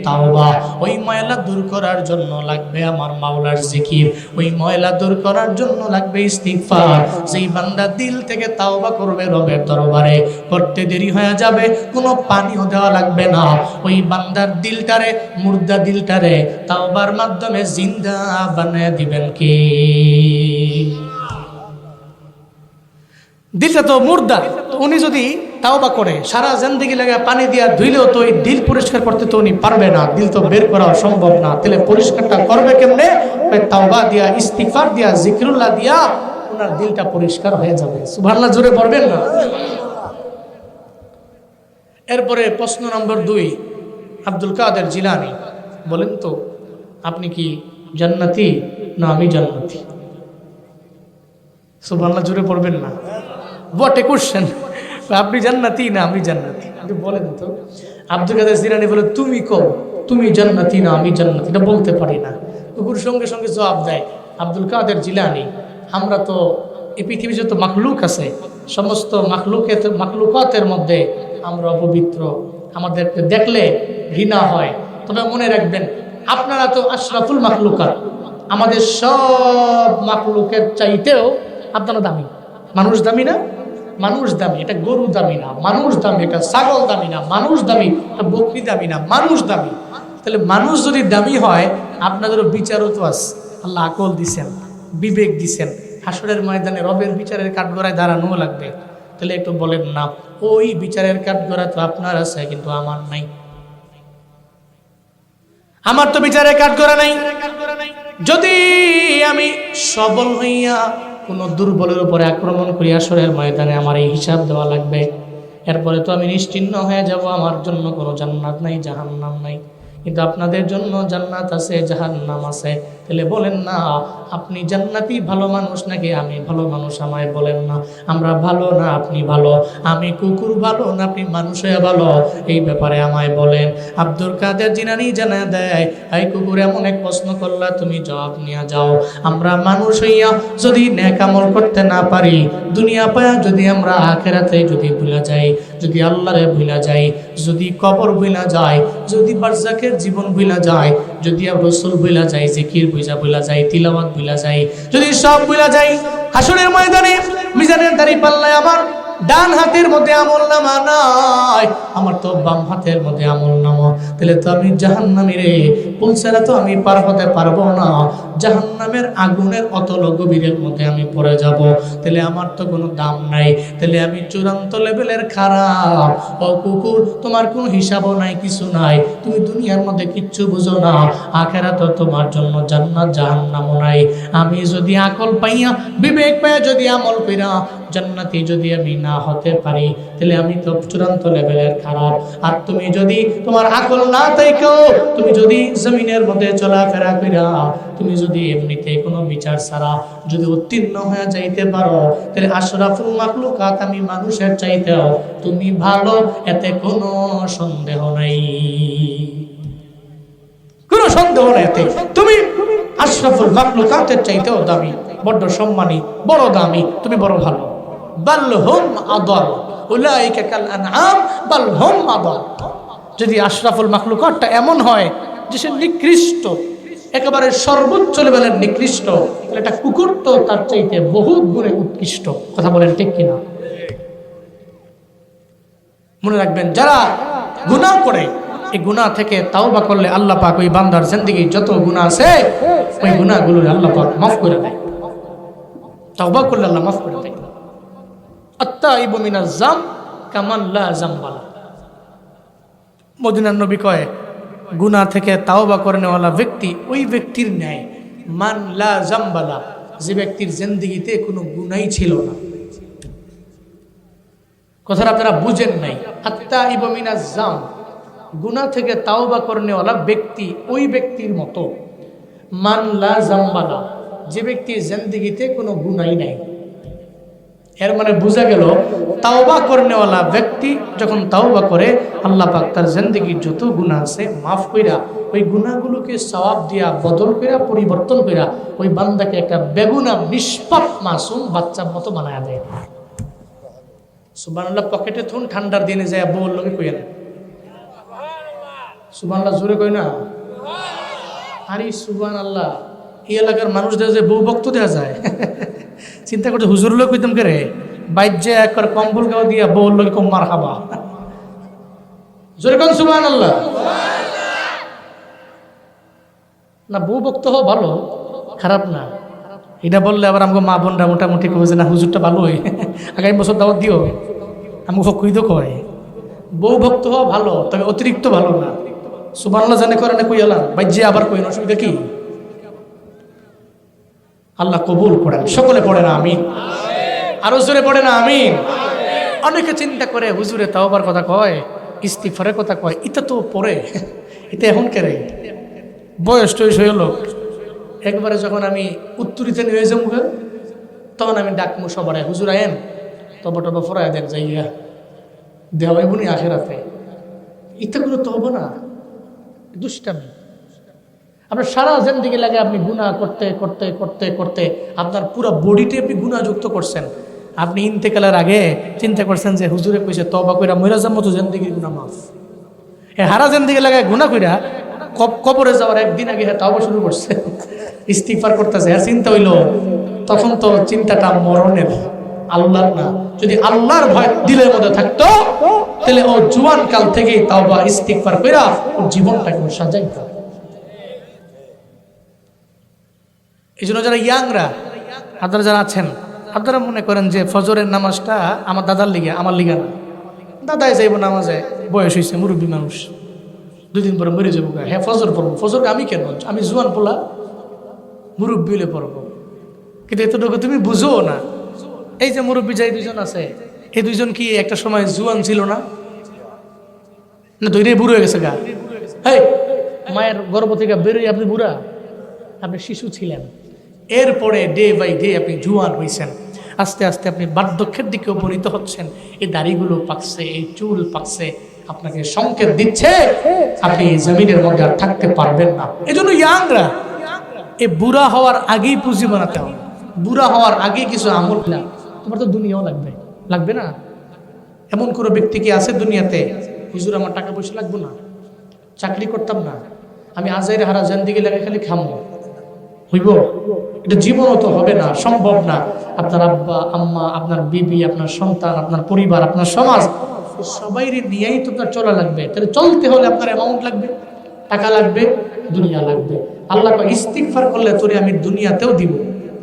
তাওবা, ওই ময়লা দূর করার জন্য লাগবে আমার মাওলার জিকির, ওই ময়লা দূর করার জন্য লাগবে ইস্তিগফার। যেই বান্দা দিল থেকে তাওবা করবে রবের দরবারে, করতে দেরি হয়ে যাবে, কোনো পানিও দেওয়া লাগবে না, ওই বান্দার দিলটারে, মুর্দা দিলটারে তাওবার মাধ্যমে জিন্দা বানিয়ে দিবেন কি? দিলটা তো মুর্দা, উনি যদি তাওবা করে সারা জিন্দেগি লাগে পানি দিয়া ধুইলেও তো ওই দিল পরিষ্কার করতে তো উনি পারবে না, দিল তো বের করা সম্ভব না। তাহলে পরিষ্কারটা করবে কেমনে? তাওবা দিয়া, ইস্তিগফার দিয়া, জিকিরুল্লাহ দিয়া ওনার দিলটা পরিষ্কার হয়ে যাবে। সুবহানাল্লাহ জোরে পড়বেন না? এরপরে প্রশ্ন নম্বর 2, আব্দুল কাদের জিলানী বলেন তো, আপনি কি জান্নাতি না আমি জান্নাতি? সুবহানাল্লাহ জোরে পড়বেন না? বটে কোশ্চেন, আপনি জান্নাতি না আমি জান্নাতি, আপনি বলেন তো। আব্দুল কাদের জিলানী বলে, তুমি কও তুমি জান্নাতি না আমি জান্নাতি, এটা বলতে পারি না। কুকুর সঙ্গে সঙ্গে জবাব দেয়, আব্দুল কাদের জিলানী, আমরা তো এই পৃথিবীর যত মাখলুক আছে, সমস্ত মাখলুকাতের মধ্যে আমরা অপবিত্র, আমাদেরকে দেখলে ঘৃণা হয়। তবে মনে রাখবেন, আপনারা তো আশরাফুল মাখলুকাত, আমাদের সব মাখলুকের চাইতেও আপনারা দামি। মানুষ দামি না? মানুষ দামি, এটা গরু দামি না, মানুষ দামি, এটা ছাগল দামি না, মানুষ দামি, এটা বকরি দামি না, মানুষ দামি। তাহলে মানুষ যদি দামি হয়, আপনাদেরও বিচারও তো আছে, আল্লাহ আকল দিছেন, বিবেক দিছেন, হাসরের ময়দানে রবের বিচারের কাঠগড়ায় দাঁড়ানো লাগবে। তাহলে একটু বলেন না, ওই বিচারের কাঠগড়া তো আপনার আছে কিন্তু আমার নাই। আমার তো বিচারে কাঠগড়া নাই। যদি আমি সবল হইয়া কোনো দুর্বলের উপরে আক্রমণ করি আসরের ময়দানে, আমার এই হিসাব দেওয়া লাগবে। এরপরে তো আমি নিশ্চিহ্ন হয়ে যাব, আমার জন্য কোনো জান্নাত নাই, জাহান্নাম নাই। কিন্তু আপনাদের জন্য জান্নাত আছে, জাহান্নাম আছে। তাহলে বলেন না, আপনি জান্নাতি ভালো মানুষ নাকি আমি ভালো মানুষ? আমায় বলেন না, আমরা ভালো না আপনি ভালো, আমি কুকুর ভালো না আপনি মানুষ হয়ে ভালো? এই ব্যাপারে আমায় বলেন। আব্দুল কাদের জিলানী জানা দেয়, এই কুকুর এমন এক প্রশ্ন করলা, তুমি জবাব নিয়ে যাও। আমরা মানুষ হইয়া যদি নেক আমল করতে না পারি, দুনিয়া পায়া যদি আমরা আখিরাতে যদি ভুলা যাই, যদি আল্লাহরে ভুলা যাই, যদি কবর ভুলা যায়, যদি বারজাকের জীবন ভুলা যায়, যদি রাসূল ভুলা যায়, জিকির ভুলা যায়, তিলাওয়াত ভুলা যায়, যদি সব ভুলা যাই, হাসরের ময়দানে মিজানের দাড়ি পাল্লায় আমার ডান হাতের মধ্যে আমলনামা নাই, আমার তো বাম হাতের মধ্যে আমলনামা, তাহলে তো আমি জাহান্নামী রে। পুলসেরা তো আমি পার হতে পারবো না, জাহান্নামের আগুনের অতল গভীরের মধ্যে আমি পড়ে যাব। তাহলে আমার তো কোনো দাম নাই, তাহলে আমি চূড়ান্ত লেভেলের খারাপ। ও কুকুর, তোমার কোনো হিসাবও নাই, কিছু নাই, তুমি দুনিয়ার মধ্যে কিচ্ছু বুঝো না, আখেরাতে তোমার জন্য জান্নাত জাহান্নামও নাই। আমি যদি আকল পাইয়া বিবেক পাইয়া যদি আমল কইরা জান্নাতি যদি আমি না হতে পারি, তাহলে আমি তো চূড়ান্ত লেভেলের খারাপ। আর তুমি যদি তোমার আকল না থাকো, তুমি যদি জমিনের মধ্যে চলাফেরা কইরা তুমি যদি এমনিতে কোনো বিচার ছাড়া যদি উত্তীর্ণ হয়ে যাইতে পারো, তাহলে আশরাফুল মাখলুকাত আমি মানুষের চাইতেও তুমি ভালো, এতে কোনো সন্দেহ নাই, কোনো সন্দেহ নাই। এতে তুমি আশরাফুল মাখলুকাতের চাইতেও দামি, বড় সম্মানী, বড় দামি, তুমি বড় ভালো। বাল হুম আদাল উলাইকা কাল আনআম বাল হুম আদাল। যদি আশরাফুল মাখলুকাতটা এমন হয় যে সে নিকৃষ্ট, একেবারে সর্বোচ্চ লেভেলের নিকৃষ্ট, তাহলে একটা কুকুর তো তার চাইতে বহুত গুণে উৎকৃষ্ট। কথা বলেন ঠিক কিনা? মনে রাখবেন, যারা গুনাহ করে, এই গুনাহ থেকে তাওবা করলে আল্লাহ পাক ওই বান্দার জিন্দেগি যত গুনাহ আছে ওই গুনাহগুলো আল্লাহ পাক মাফ করে দেয়। তাওবা করলে আল্লাহ মাফ করে দেয়। আত্তাইবু মিনাজ যাম কামান লা যামবা লা। মদিনার নবী কয়, গুনাহ থেকে তাওবা করেনেওয়ালা ব্যক্তি ওই ব্যক্তির ন্যায়, মান লা যামবা লা, যে ব্যক্তির জিন্দেগিতে কোনো গুনাহই ছিল না। কথাটা আপনারা বুঝেন নাই। আত্তাইবু মিনাজ যাম, গুনাহ থেকে তাওবা করেনেওয়ালা ব্যক্তি ওই ব্যক্তির মতো, মান লা যামবা লা, যে ব্যক্তির জিন্দেগিতে কোনো গুনাহই নাই। এর মানে বোঝা গেল, তাওবা করেনেওয়ালা ব্যক্তি যখন তাওবা করে, আল্লাহ পাক তার জিন্দেগির যত গুনাহ আছে মাফ কইরা ওই গুনাহগুলোকে সওয়াব দিয়া বদল কইরা পরিবর্তন কইরা ওই বান্দাকে একটা বেগুনাহ নিষ্পাপ মাসুম বাচ্চার মতো বানায়া দেয়। সুবহানাল্লাহ। পকেটে থুন, ঠান্ডার দিনে যায় বউর লগে কইয়া সুবহানাল্লাহ, জোরে কই না? আরে সুবহানাল্লাহ, এই এলাকার মানুষদের যে বউ ভক্ত দেওয়া যায়, চিন্তা করছে হুজুর লোক কইতাম কে রে, বাইজে একবার কম্বল গাও দিয়া বউর লোক কম মার খাবা। জোরে কোন সুবহানাল্লাহ। না, বউ ভক্ত হওয়া ভালো, খারাপ না। এটা বললে আবার আমাকে মা বোনরা মোটামুটি কবে যে না হুজুরটা ভালো হয়, আগামী বছর দাওয়াত দিও, আমাকে ফকুই তো কয়। বউ ভক্ত হওয়া ভালো, তবে অতিরিক্ত ভালো না। সুবহানাল্লাহ জানে করে না কই এলাম, বাইজে আবার কই, অসুবিধা কি? আল্লাহ কবুল করেন। সকলে পড়ে না আমিন? আরো জোরে পড়ে না আমিন? অনেকে চিন্তা করে হুজুরে তাওবার কথা কয়, ইস্তিগফারের কথা কয়, এটা তো পড়ে, এটা এখন কেরে বয়স টয়স হইল। একবারে যখন আমি উত্তরিতে নিয়ে যাবো তখন আমি ডাকমু সবার, হুজুর আয়েন তবা টবা ফরায় দেন যাইয়া দেওয়াই বুনি আখেরাতে। এটা কোনো তবা না, দুষ্টামি। আপনার সারা জিন্দেগি লাগে আপনি গুনাহ করতে করতে করতে করতে আপনার পুরো বডিতে আপনি গুনাহযুক্ত করছেন। আপনি ইন্তেকালের আগে চিন্তা করছেন যে হুজুরে কইছে তওবা কইরা মইরা যাম মতো জিন্দেগির গুনাহ মাফ। হারা জিন্দেগি লাগে গুনাহ কইরা কবরে যাওয়ার একদিন আগে তওবা শুরু করছে, ইস্তিগফার করতেছে। আর চিন্তা হইল তখন তো চিন্তাটা মরণের, আল্লাহর না। যদি আল্লাহর ভয় দিলের মধ্যে থাকতো তাহলে ও জুয়ান কাল থেকেই তওবা ইস্তিগফার কইরা ওর জীবনটাকে সাজাইতো। এই জন্য যারা ইয়াংরা, আপনারা যারা আছেন, আপনারা মনে করেন যে ফজরের নামাজটা আমার দাদার লিগে, আমার লিগে না। দাদাই যাইব নামাজে, বয়স হয়েছে, মুরব্বী মানুষ, 2 দিন পরে মরে যাবো, হ্যাঁ ফজর পড়বো। ফজর আমি কেন, আমি জুয়ান পোলা, মুরব্বী হলে পড়বো। কিন্তু এতটুকু তুমি বুঝো না। এই যে মুরব্বী যাই 2 জন আছে, এই 2 জন কি একটা সময় জুয়ান ছিল না? না দৈরে বুড়ো হয়ে গেছে গা। হেই, মায়ের গর্ভ থেকে বেরোয় আপনি বুড়া, আপনি শিশু ছিলেন। এরপরে ডে বাই ডে আপনি জুয়ান হয়েছেন, আস্তে আস্তে আপনি বার্ধক্যের দিকে উপনীত হচ্ছেন। এই দাড়িগুলো পাকছে, এই চুল পাকছে, আপনাকে সংকেত দিচ্ছে আপনি এই জমিনের মধ্যে আর থাকতে পারবেন না। এই জন্য ইয়াংরা এই বুড়া হওয়ার আগেই পুঁজি বানাতে হবে। বুড়া হওয়ার আগে কিছু আমল না, তোমার তো দুনিয়াও লাগবে, লাগবে না? এমন কোনো ব্যক্তি কি আছে দুনিয়াতে, হুজুর আমার টাকা পয়সা লাগবে না, চাকরি করতাম না, আমি আজাইরে হারা জান্দিকে লাগে খালি খামো, হইব? এটা জীবনও তো হবে না, সম্ভব না। আপনার আব্বা আম্মা, আপনার বিবি, আপনার সন্তান, আপনার পরিবার, আপনার সমাজ, সবাইরে নিয়েই তো আপনার চলা লাগবে। তাহলে চলতে হলে আপনার অ্যামাউন্ট লাগবে, টাকা লাগবে, দুনিয়া লাগবে। আল্লাহ ইস্তিগফার করলে তোরে আমি দুনিয়াতেও দিব।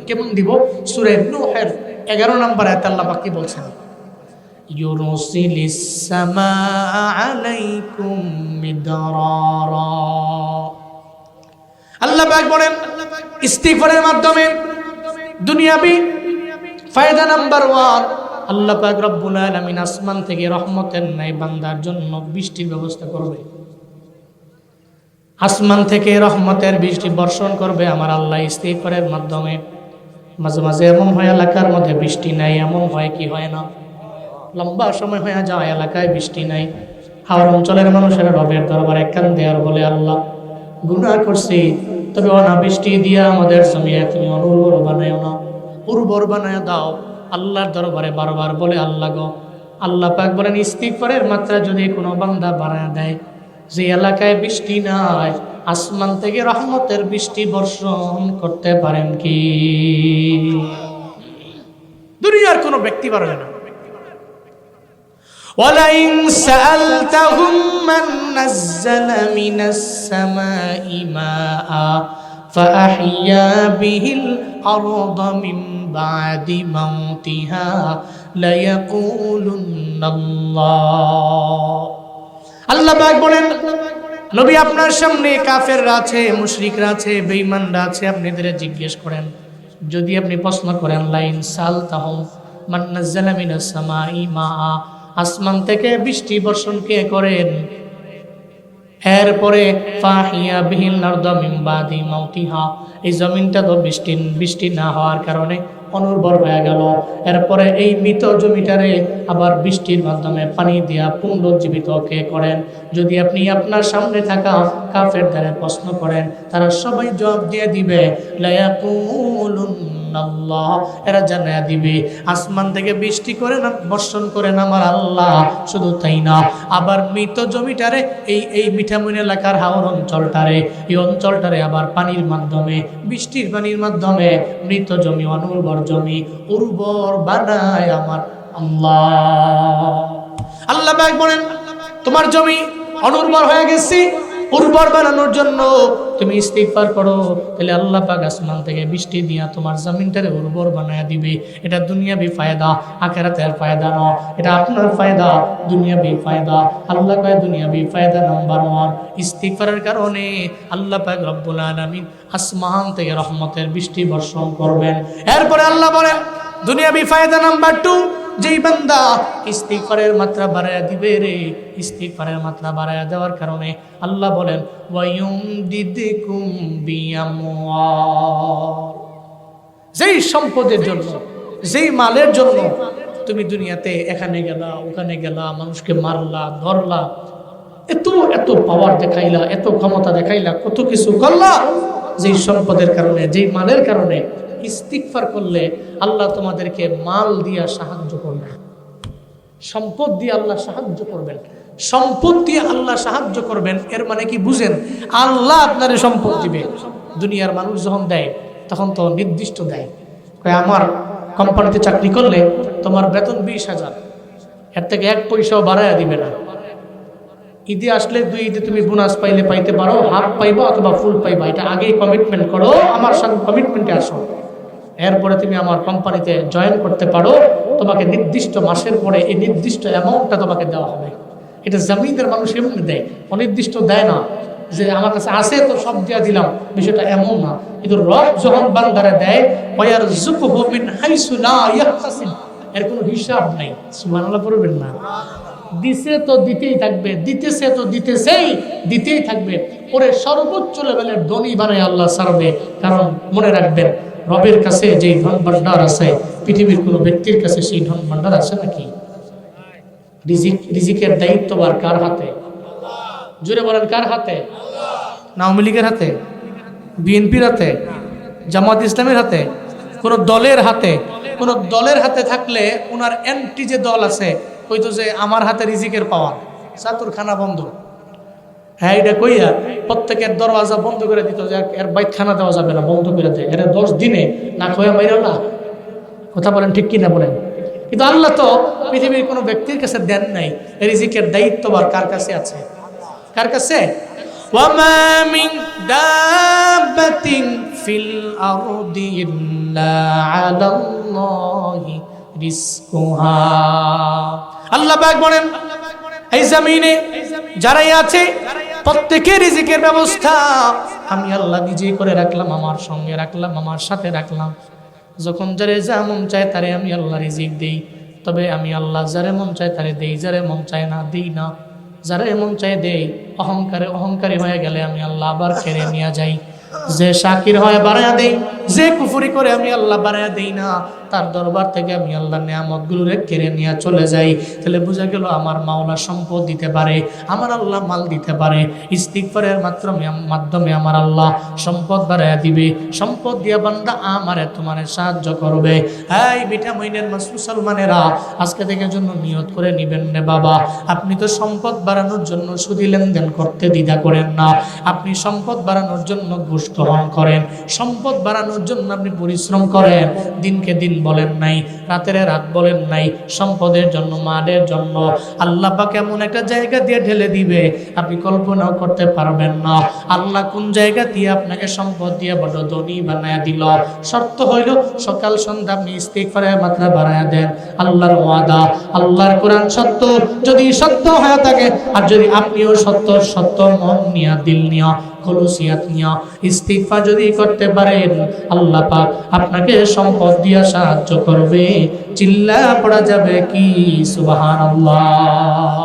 কেমন দিব? সূরা নূহের 11 নম্বর আয়াতে আল্লাহ পাক কি বলছেন? ইউরসিলিস সামাআ আলাইকুম মিদরারা। আল্লাহ পাক বলেন ইস্তিগফারের মাধ্যমে দুনিয়াবি ফায়দা নাম্বার 1, আল্লাহ পাক রব্বুল আলামিন আসমান থেকে রহমতের ন্যায় বান্দার জন্য বৃষ্টির ব্যবস্থা করবে। আসমান থেকে রহমতের বৃষ্টি বর্ষণ করবে আমার আল্লাহ ইস্তিগফারের মাধ্যমে। মাঝে মাঝে এমন হয় এলাকার মধ্যে বৃষ্টি নাই, এমন হয় কি হয় না, লম্বা সময় হয়ে যায় এলাকায় বৃষ্টি নাই। হাওড় অঞ্চলের মানুষেরা রবের দরবারে কান্দে আর বলে, আল্লাহ গুনাহ করছি, তবে অনাবৃষ্টি দিয়া আমাদের জমি তুমি অনুর্বর বানায় না, উর্বর বানায় দাও। আল্লাহর দরবারে বারবার বলে, আল্লাহ গো। আল্লাহ পাক বলেন ইস্তিগফারের মাত্রা যদি কোনো বান্দা বাড়ায় দেয়, যে এলাকায় বৃষ্টি নাই, আসমান থেকে রহমতের বৃষ্টি বর্ষণ করতে পারেন কি? দুনিয়ার কোনো ব্যক্তি পারবে না। وَلَئِنْ سَأَلْتَهُمْ مَنْ نَزَّلَ مِنَ السَّمَاءِ مَاءً فَأَحْيَا بِهِ الْأَرْضَ مِنْ بَعْدِ مَوْتِهَا لَيَقُولُنَّ اللَّهُ। আল্লাহ পাক বলেন, নবী আপনার সামনে কাফেররা আছে, মুশরিকরা আছে, বেঈমানরা আছে, আপনি এদের জিজ্ঞেস করেন। যদি আপনি প্রশ্ন করেন লাইন সালতাহুম মান নাযালা মিনাস সামাই মাআ, আসমান থেকে বৃষ্টি বর্ষণ কে করেন? এরপরে ফাহিয়া বিহিল আরদা মিন বাদি মাউতিহা, এই জমিনটা তো বৃষ্টি না হওয়ার কারণে অনুর্বর হয়ে গেল। এরপরে এই মৃত জমিটারে আবার বৃষ্টির মাধ্যমে পানি দিয়া পুনরুজ্জীবিত কে করেন? যদি আপনি আপনার সামনে থাকা কাফেরদের প্রশ্ন করেন, তারা সবাই জবাব দিয়ে দিবে লায়াকুলুন্নাল্লাহ, এরা জানায়া দিবে আসমান থেকে বৃষ্টি করে না, বর্ষণ করেন আমার আল্লাহ। শুধু তাই না, আবার মৃত জমিটারে এই মিঠামইন এলাকার হাওর অঞ্চলটারে, এই অঞ্চলটারে আবার পানির মাধ্যমে, বৃষ্টির পানির মাধ্যমে মৃত জমি, অনুর্বর জমি উর্বর বানায় আমার আল্লাহ। আল্লাহ পাক বলেন তোমার জমি অনুর্বর হয়ে গেছে, উর্বর বানানোর জন্য তুমি ইস্তিগফার করো, তাহলে আল্লাহ পাক আসমান থেকে বৃষ্টি দিয়া তোমার জমিনটারে উর্বর বানায়া দিবে। এটা দুনিয়াবি ফায়দা, আখিরাতের ফায়দা না, এটা আপনার ফায়দা, দুনিয়াবি ফায়দা। আল্লাহ কয় দুনিয়াবি ফায়দা নাম্বার 1, ইস্তিগফারের কারণে আল্লাহ পাক রব্বুল আলামিন আসমান থেকে রহমতের বৃষ্টি বর্ষণ করবেন। এরপরে আল্লাহ বলেন দুনিয়াবি ফায়দা নাম্বার 2, যেই বান্দা ইস্তিগফারের মাত্রা বাড়ায়া দিবে রে, ইস্তিগফারের মাত্রা বাড়ায়া দেওয়ার কারণে আল্লাহ বলেন ওয়ায়ুমদিদকুম বিআমওয়াল, যেই সম্পদের জন্য, যেই মালের জন্য তুমি দুনিয়াতে এখানে গেলা ওখানে গেলা, মানুষকে মারলা ধরলা, এত এত পাওয়ার দেখাইলা, এত ক্ষমতা দেখাইলা, কত কিছু করলা, যেই সম্পদের কারণে, যেই মালের কারণে ইস্তিগফার করলে আল্লাহ তোমাদেরকে মাল দিয়া সাহায্য করবেন, সম্পদ দিয়ে আল্লাহ সাহায্য করবেন, সম্পদ দিয়ে আল্লাহ সাহায্য করবেন। এর মানে কি বুঝেন? আল্লাহ আপনারে সম্পদ দিবে। দুনিয়ার মানুষ যখন দেয় তখন তো নির্দিষ্ট দেয়, আমার কোম্পানিতে চাকরি করলে তোমার বেতন 20,000, এর থেকে 1 পয়সাও বাড়াইয়া দিবে না। ঈদে আসলে 2 ঈদে তুমি বোনাস পাইলে পাইতে পারো, হাফ পাইবা অথবা ফুল পাইবা, এটা আগেই কমিটমেন্ট করো, আমার সঙ্গে কমিটমেন্টে আসো, এরপরে তুমি আমার কোম্পানিতে জয়েন করতে পারো। তোমাকে নির্দিষ্ট মাসের পরে এই নির্দিষ্ট অ্যামাউন্টটা তোমাকে দেওয়া হবে। এটা জমিনের মানুষ এমনি দেয়, অনির্দিষ্ট দেয় না যে আমার কাছে আছে তো সব দিয়া দিলাম, বিষয়টা এমন না। কিন্তু রব যখন বান্দারে দেয় ওয়ারযুকুহু মিন হাইসু লা ইয়াহতাসিব, এর কোনো হিসাব নাই। সুবহানাল্লাহ পড়বেন না? দিছে তো দিতেই থাকবে, দিতেছে তো দিতেই থাকবে। ওরে সর্বোচ্চ লেভেলের ধনী বানায় আল্লাহ ছাড়বে। কারণ মনে রাখবেন, রবের কাছে যেই ধন ভান্ডার আছে, পৃথিবীর কোনো ব্যক্তির কাছে সেই ধন ভান্ডার আছে নাকি? রিজিকের দায়িত্বভার কার হাতে? জোরে বলেন, কার হাতে? আওয়ামী লীগের হাতে, বিএনপির হাতে, জামাত ইসলামের হাতে, কোন দলের হাতে? কোন দলের হাতে থাকলে ওনার এন্টি যে দল আছে কইতো যে আমার হাতে রিজিকের পাওয়া, চাতুর খানা বন্ধ। হ্যাঁ, এটা কইয়া প্রত্যেকের দরওয়াজা বন্ধ করে দিত যে এর বাইত খানা দেওয়া যাবে না, বন্ধ করে দেয়। এর 10 দিনে না খোয়া মাইরা না। কথা বলেন ঠিক কিনা বলেন? কিন্তু আল্লাহ তো পৃথিবীর কোনো ব্যক্তির কাছে দেন নাই। রিজিকের দায়িত্বভার কার কাছে আছে? কার কাছে? ওয়ামা মিন দাব্বাতিন ফিল আরদি ইল্লা আলাল্লাহি রিজকুহা। আল্লাহ পাক বলেন, এই জমিনে যারাই আছে প্রত্যেকের রিজিকের ব্যবস্থা আমি আল্লাহ নিজেই করে রাখলাম, আমার সঙ্গে রাখলাম, আমার সাথে রাখলাম। যখন যারে যা মন চায় তারে আমি আল্লাহ রিজিক দেই। তবে আমি আল্লাহ যারে মন চায় তারে দেই, যারে মন চায় না দেই না। যারা মন চায় দেই। অহংকারী হয়ে গেলে আমি আল্লাহ আবার কেড়ে নিয়ে যাই। যে শাকির হয় বাড়ায়া দেই, যে কুফরি করে আমি আল্লাহ বাড়ায়া দেই না। তার দরবার থেকে আমি আল্লাহ নিয়ামতগুলোরে কেড়ে নিয়ে চলে যাই। তাহলে বোঝা গেল আমার মাওলা সম্পদ দিতে পারে, আমার আল্লাহ মাল দিতে পারে। ইস্তিগফারের মাধ্যমে আমার আল্লাহ সম্পদ বাড়ায়া দিবে। সম্পদ দিয়া বান্দা আমারে তোমারে সাহায্য করবে। এই ভিটামিনের মুসলমানেরা, আজকে থেকে জন্য নিয়ত করে নিবেন রে বাবা, আপনি তো সম্পদ বাড়ানোর জন্য সুদি লেনদেন করতে দ্বিধা করেন না। আপনি সম্পদ বাড়ানোর জন্য ঘুষ গ্রহণ করেন, সম্পদ বাড়ানোর জন্য আপনি পরিশ্রম করেন। দিনকে দিন বলেন নাই, রাতের রাত বলেন নাই। সম্পদের জন্য, মালের জন্য আল্লাহ পাক এমন একটা জায়গা দিয়ে ঢেলে দিবে আপনি কল্পনাও করতে পারবেন না। আল্লাহ কোন জায়গা দিয়ে আপনাকে সম্পদ দিয়ে বড় ধনী বানায়া দিল। শর্ত হইল সকাল সন্ধ্যা আপনি ইস্তিগফারের মাত্রা বাড়ায়া দেন। আল্লাহর ওয়াদা, আল্লাহর কোরআন সত্য। যদি সত্য হয়ে থাকে, আর যদি আপনিও সত্য মন নিয়া, দিল নিয়া, খলুসিয়াত নিয়া ইস্তিগফার যদি করতে পারেন, আল্লাহ পাক আপনাকে সম্পদ দিয়া সাহায্য করবে। চিল্লা পড়া যাবে কি সুবহানাল্লাহ।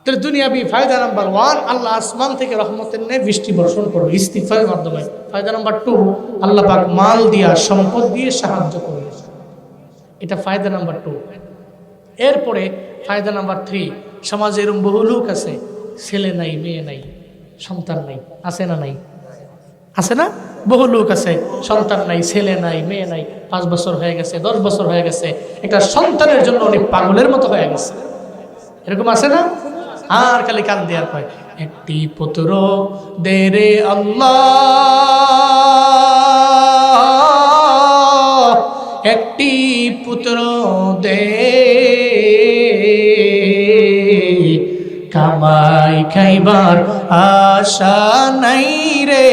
তাহলে দুনিয়াবি ফায়দা নাম্বার 1, আল্লাহ আসমান থেকে রহমতের ন্যায় বৃষ্টি বর্ষণ করবে ইস্তিগফারের মাধ্যমে। ফায়দা নাম্বার 2, আল্লাহ পাক মাল দিয়া, সম্পদ দিয়ে সাহায্য করবে। এটা ফায়দা নাম্বার 2। এরপরে ফায়দা নাম্বার 3, সমাজে এরকম বহু লোক আছে, ছেলে নাই, মেয়ে নাই, সন্তান নাই। আছে না নাই? আছে না? বহু লোক আছে, সন্তান নাই, ছেলে নাই, মেয়ে নাই। 5 বছর হয়ে গেছে, 10 বছর হয়ে গেছে, একটা সন্তানের জন্য অনেক পাগলের মতো হয়ে গেছে। এরকম আছে না? আর খালি কান দেয়ার কয়, একটি পুত্র দে রে আল্লাহ, একটি পুত্র দে, কামাই খাইবার আশা নাই রে,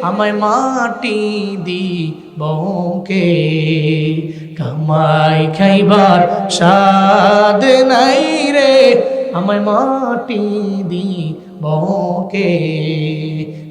আমায় মাটি দিবকে, কামাই খাইবার সাদ নাই রে, আমায় মাটি দিবকে।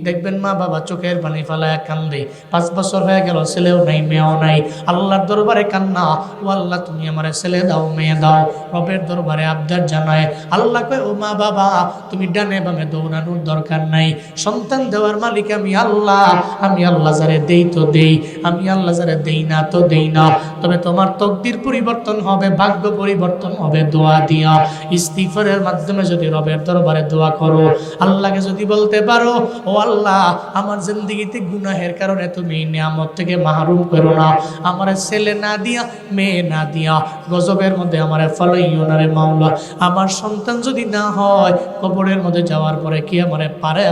দেখবেন মা বাবা চোখের পানি ফেলায় কান্দে। 5 বছর হয়ে গেল, ছেলেও নাই, মেয়েও নাই। আল্লাহর দরবারে কান্না, ও আল্লাহ তুমি আমারে ছেলে দাও, মেয়ে দাও। রবের দরবারে আবদার জানায়। আল্লাহ কয়, ও মা বাবা তুমি ডানে বামে দৌড়ানোর দরকার নাই। সন্তান দেওয়ার মালিক আমি আল্লাহ। আমি আল্লাহ যারে দেই তো দেই, আমি আল্লাহ যারে দেই না তো দেই না। তবে তোমার তকদির পরিবর্তন হবে, ভাগ্য পরিবর্তন হবে দোয়া দিয়া। ইস্তিগফারের মাধ্যমে যদি রবের দরবারে দোয়া করো, আল্লাহকে যদি বলতে পারো, ও আল্লাহ আমার জিন্দেগিতে গুনাহের কারণে তুমি নিয়ামত থেকে মাহরুম করো না, আমার ছেলে না দিয়া, মেয়ে না দিয়া, গজবের মধ্যে আমার ফলাইও না রে মাওলা। আমার সন্তান যদি না হয়, কবরের মধ্যে যাওয়ার পরে কি আমারে পারে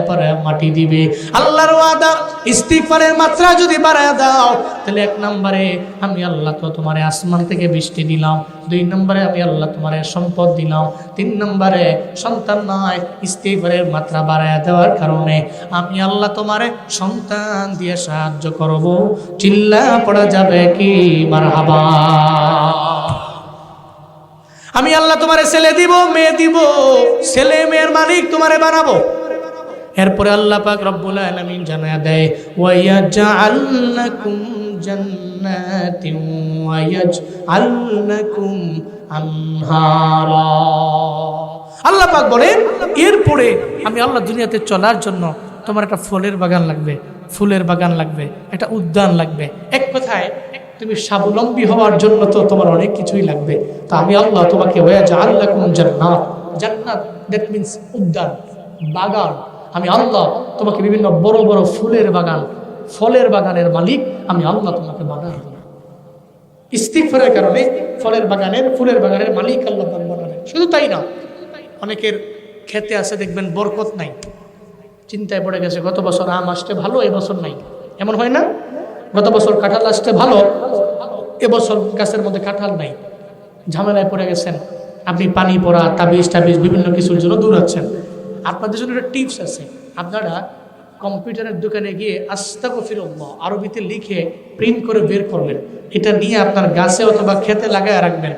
মাটি দিবে। আল্লাহর ওয়াদা, ইস্তিগফারের মাত্রা যদি বাড়ায় দাও, তাহলে 1 নম্বরে আমি আল্লাহ তো তোমারে আসমান থেকে বৃষ্টি দিলাম, 2 নম্বরে আমি আল্লাহ তোমারে সম্পদ দিলাম, 3 নম্বরে সন্তান নয়, ইস্তিগফারের মাত্রা বাড়ায় দেওয়ার কারণে আমি আল্লাহ তোমারে সন্তান দিয়ে সাহায্য করব। চিল্লা পড়া যাবে কি মারহাবা। আমি আল্লাহ তোমারে ছেলে দিব, মেয়ে দিব, ছেলে মেয়ের মালিক তোমারে বানাবো। এরপরে আল্লাহ পাক রব্বুল আলামিন জানায়া দেয় ওয়ায়াজআল লাকুম জান্নাতিন ওয়ায়াজআল লাকুম আনহারা। আল্লাহ পাক বলেন এরপরে আমি আল্লাহ দুনিয়াতে চলার জন্য তোমার একটা ফলের বাগান লাগবে, ফুলের বাগান লাগবে, একটা উদ্যান লাগবে। এক কথায় তুমি স্বাবলম্বী হওয়ার জন্য তো তোমার অনেক কিছুই লাগবে। তো আমি আল্লাহ তোমাকে ওয়ায়াজআল লাকুম জান্নাত, জান্নাত দ্যাট মিন্স উদ্যান, বাগান। আমি আল্লাহ তোমাকে বিভিন্ন বড় বড় ফুলের বাগান, ফলের বাগানের মালিক আমি আল্লাহ তোমাকে বানাবো। ইস্তিগফারের কারণে ফলের বাগানের, ফুলের বাগানের মালিক আল্লাহ বানাবেন। শুধু তাই না, অনেকের খেতে আছে দেখবেন বরকত নাই, চিন্তায় পড়ে গেছে গত বছর আম আসতে ভালো, এবছর নাই। এমন হয় না? গত বছর কাঁঠাল আসতে ভালো, এবছর গাছের মধ্যে কাঁঠাল নাই। ঝামেলায় পড়ে গেছেন, আপনি পানি পড়া, তাবিজ টাবিজ বিভিন্ন কিছুর জন্য দৌড়াচ্ছেন। আপনাদের জন্য একটা টিপস আছে, আপনারা কম্পিউটারের দোকানে গিয়ে আস্তাগফিরুল্লাহ আরবিতে লিখে প্রিন্ট করে বের করবেন। এটা নিয়ে আপনার গাছে অথবা খেতে লাগায় রাখবেন।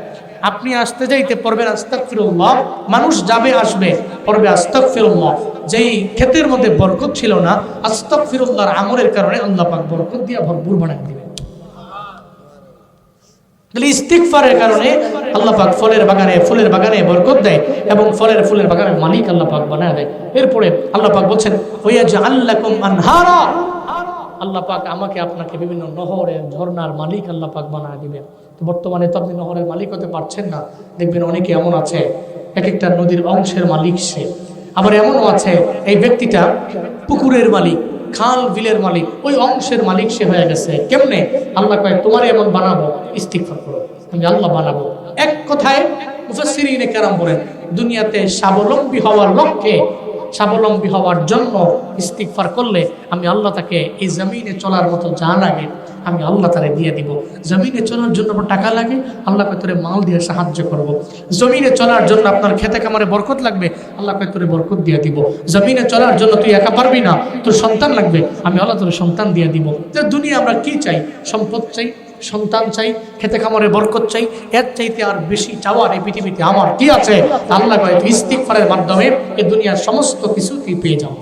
আপনি আসতে যাইতে পড়বেন আস্তাগফিরুল্লাহ, মানুষ যাবে আসবে পড়বে আস্তাগফিরুল্লাহ। যেই ক্ষেতের মধ্যে বরকত ছিল না, আস্তাগফিরুল্লাহর আমলের কারণে আল্লাহ পাক বরকত দিয়ে ভরপুর বানিয়ে দিবেন। ইস্তিগফারের কারণে আল্লাহ পাক ফলের বাগানে, ফুলের বাগানে বরকত দেয় এবং ফলের ফুলের বাগানের মালিক আল্লাহ পাক বানায় দেয়। এরপরে আল্লাহ পাক বলছেন ওয়াজআল লাকুম আনহারা, আল্লাহ পাক আমাকে আপনাকে বিভিন্ন নহরের, ঝর্ণার মালিক আল্লাহ পাক বানায় দিবেন। তো বর্তমানে তো আপনি নহরের মালিক হতে পারছেন না। দেখবেন অনেকে এমন আছে এক একটা নদীর অংশের মালিক সে, আবার এমনও আছে এই ব্যক্তিটা পুকুরের মালিক, খাল বিলের মালিক, ওই অংশের মালিক সে হয়ে গেছে। কেমনে? আল্লাহ কয় তোমারে এমন বানাবো, ইস্তিগফার করো, আমি আল্লাহ বানাবো। এক কথায় মুফাসসিরিনে কেরাম বলেন দুনিয়াতে স্বাবলম্বী হওয়ার লক্ষ্যে, স্বাবলম্বী হওয়ার জন্য ইস্তিগফার করলে আমি আল্লাহ তাকে এই জমিনে চলার মতো যা লাগে আমি আল্লাহ তারে দিয়ে দিব। জমিনে চলার জন্য টাকা লাগে, আল্লাহ কয় তোরে মাল দিয়ে সাহায্য করব। জমিনে চলার জন্য আপনার খেতে কামারে বরকত লাগবে, আল্লাহ কয় তোরে বরকত দিয়ে দিব। জমিনে চলার জন্য তুই একা পারবি না, তোর সন্তান লাগবে, আমি আল্লাহ তোরে সন্তান দিয়ে দিব। যে দুনিয়া আমরা কি চাই? সম্পদ চাই, সন্তান চাই, খেতে খামারে বরকত চাই। এর চাইতে আর বেশি চাওয়ার এই পৃথিবীতে আমার কি আছে? আল্লাহ কয় তুই ইস্তিগফারের মাধ্যমে এই দুনিয়ার সমস্ত কিছু তুই পেয়ে যাও।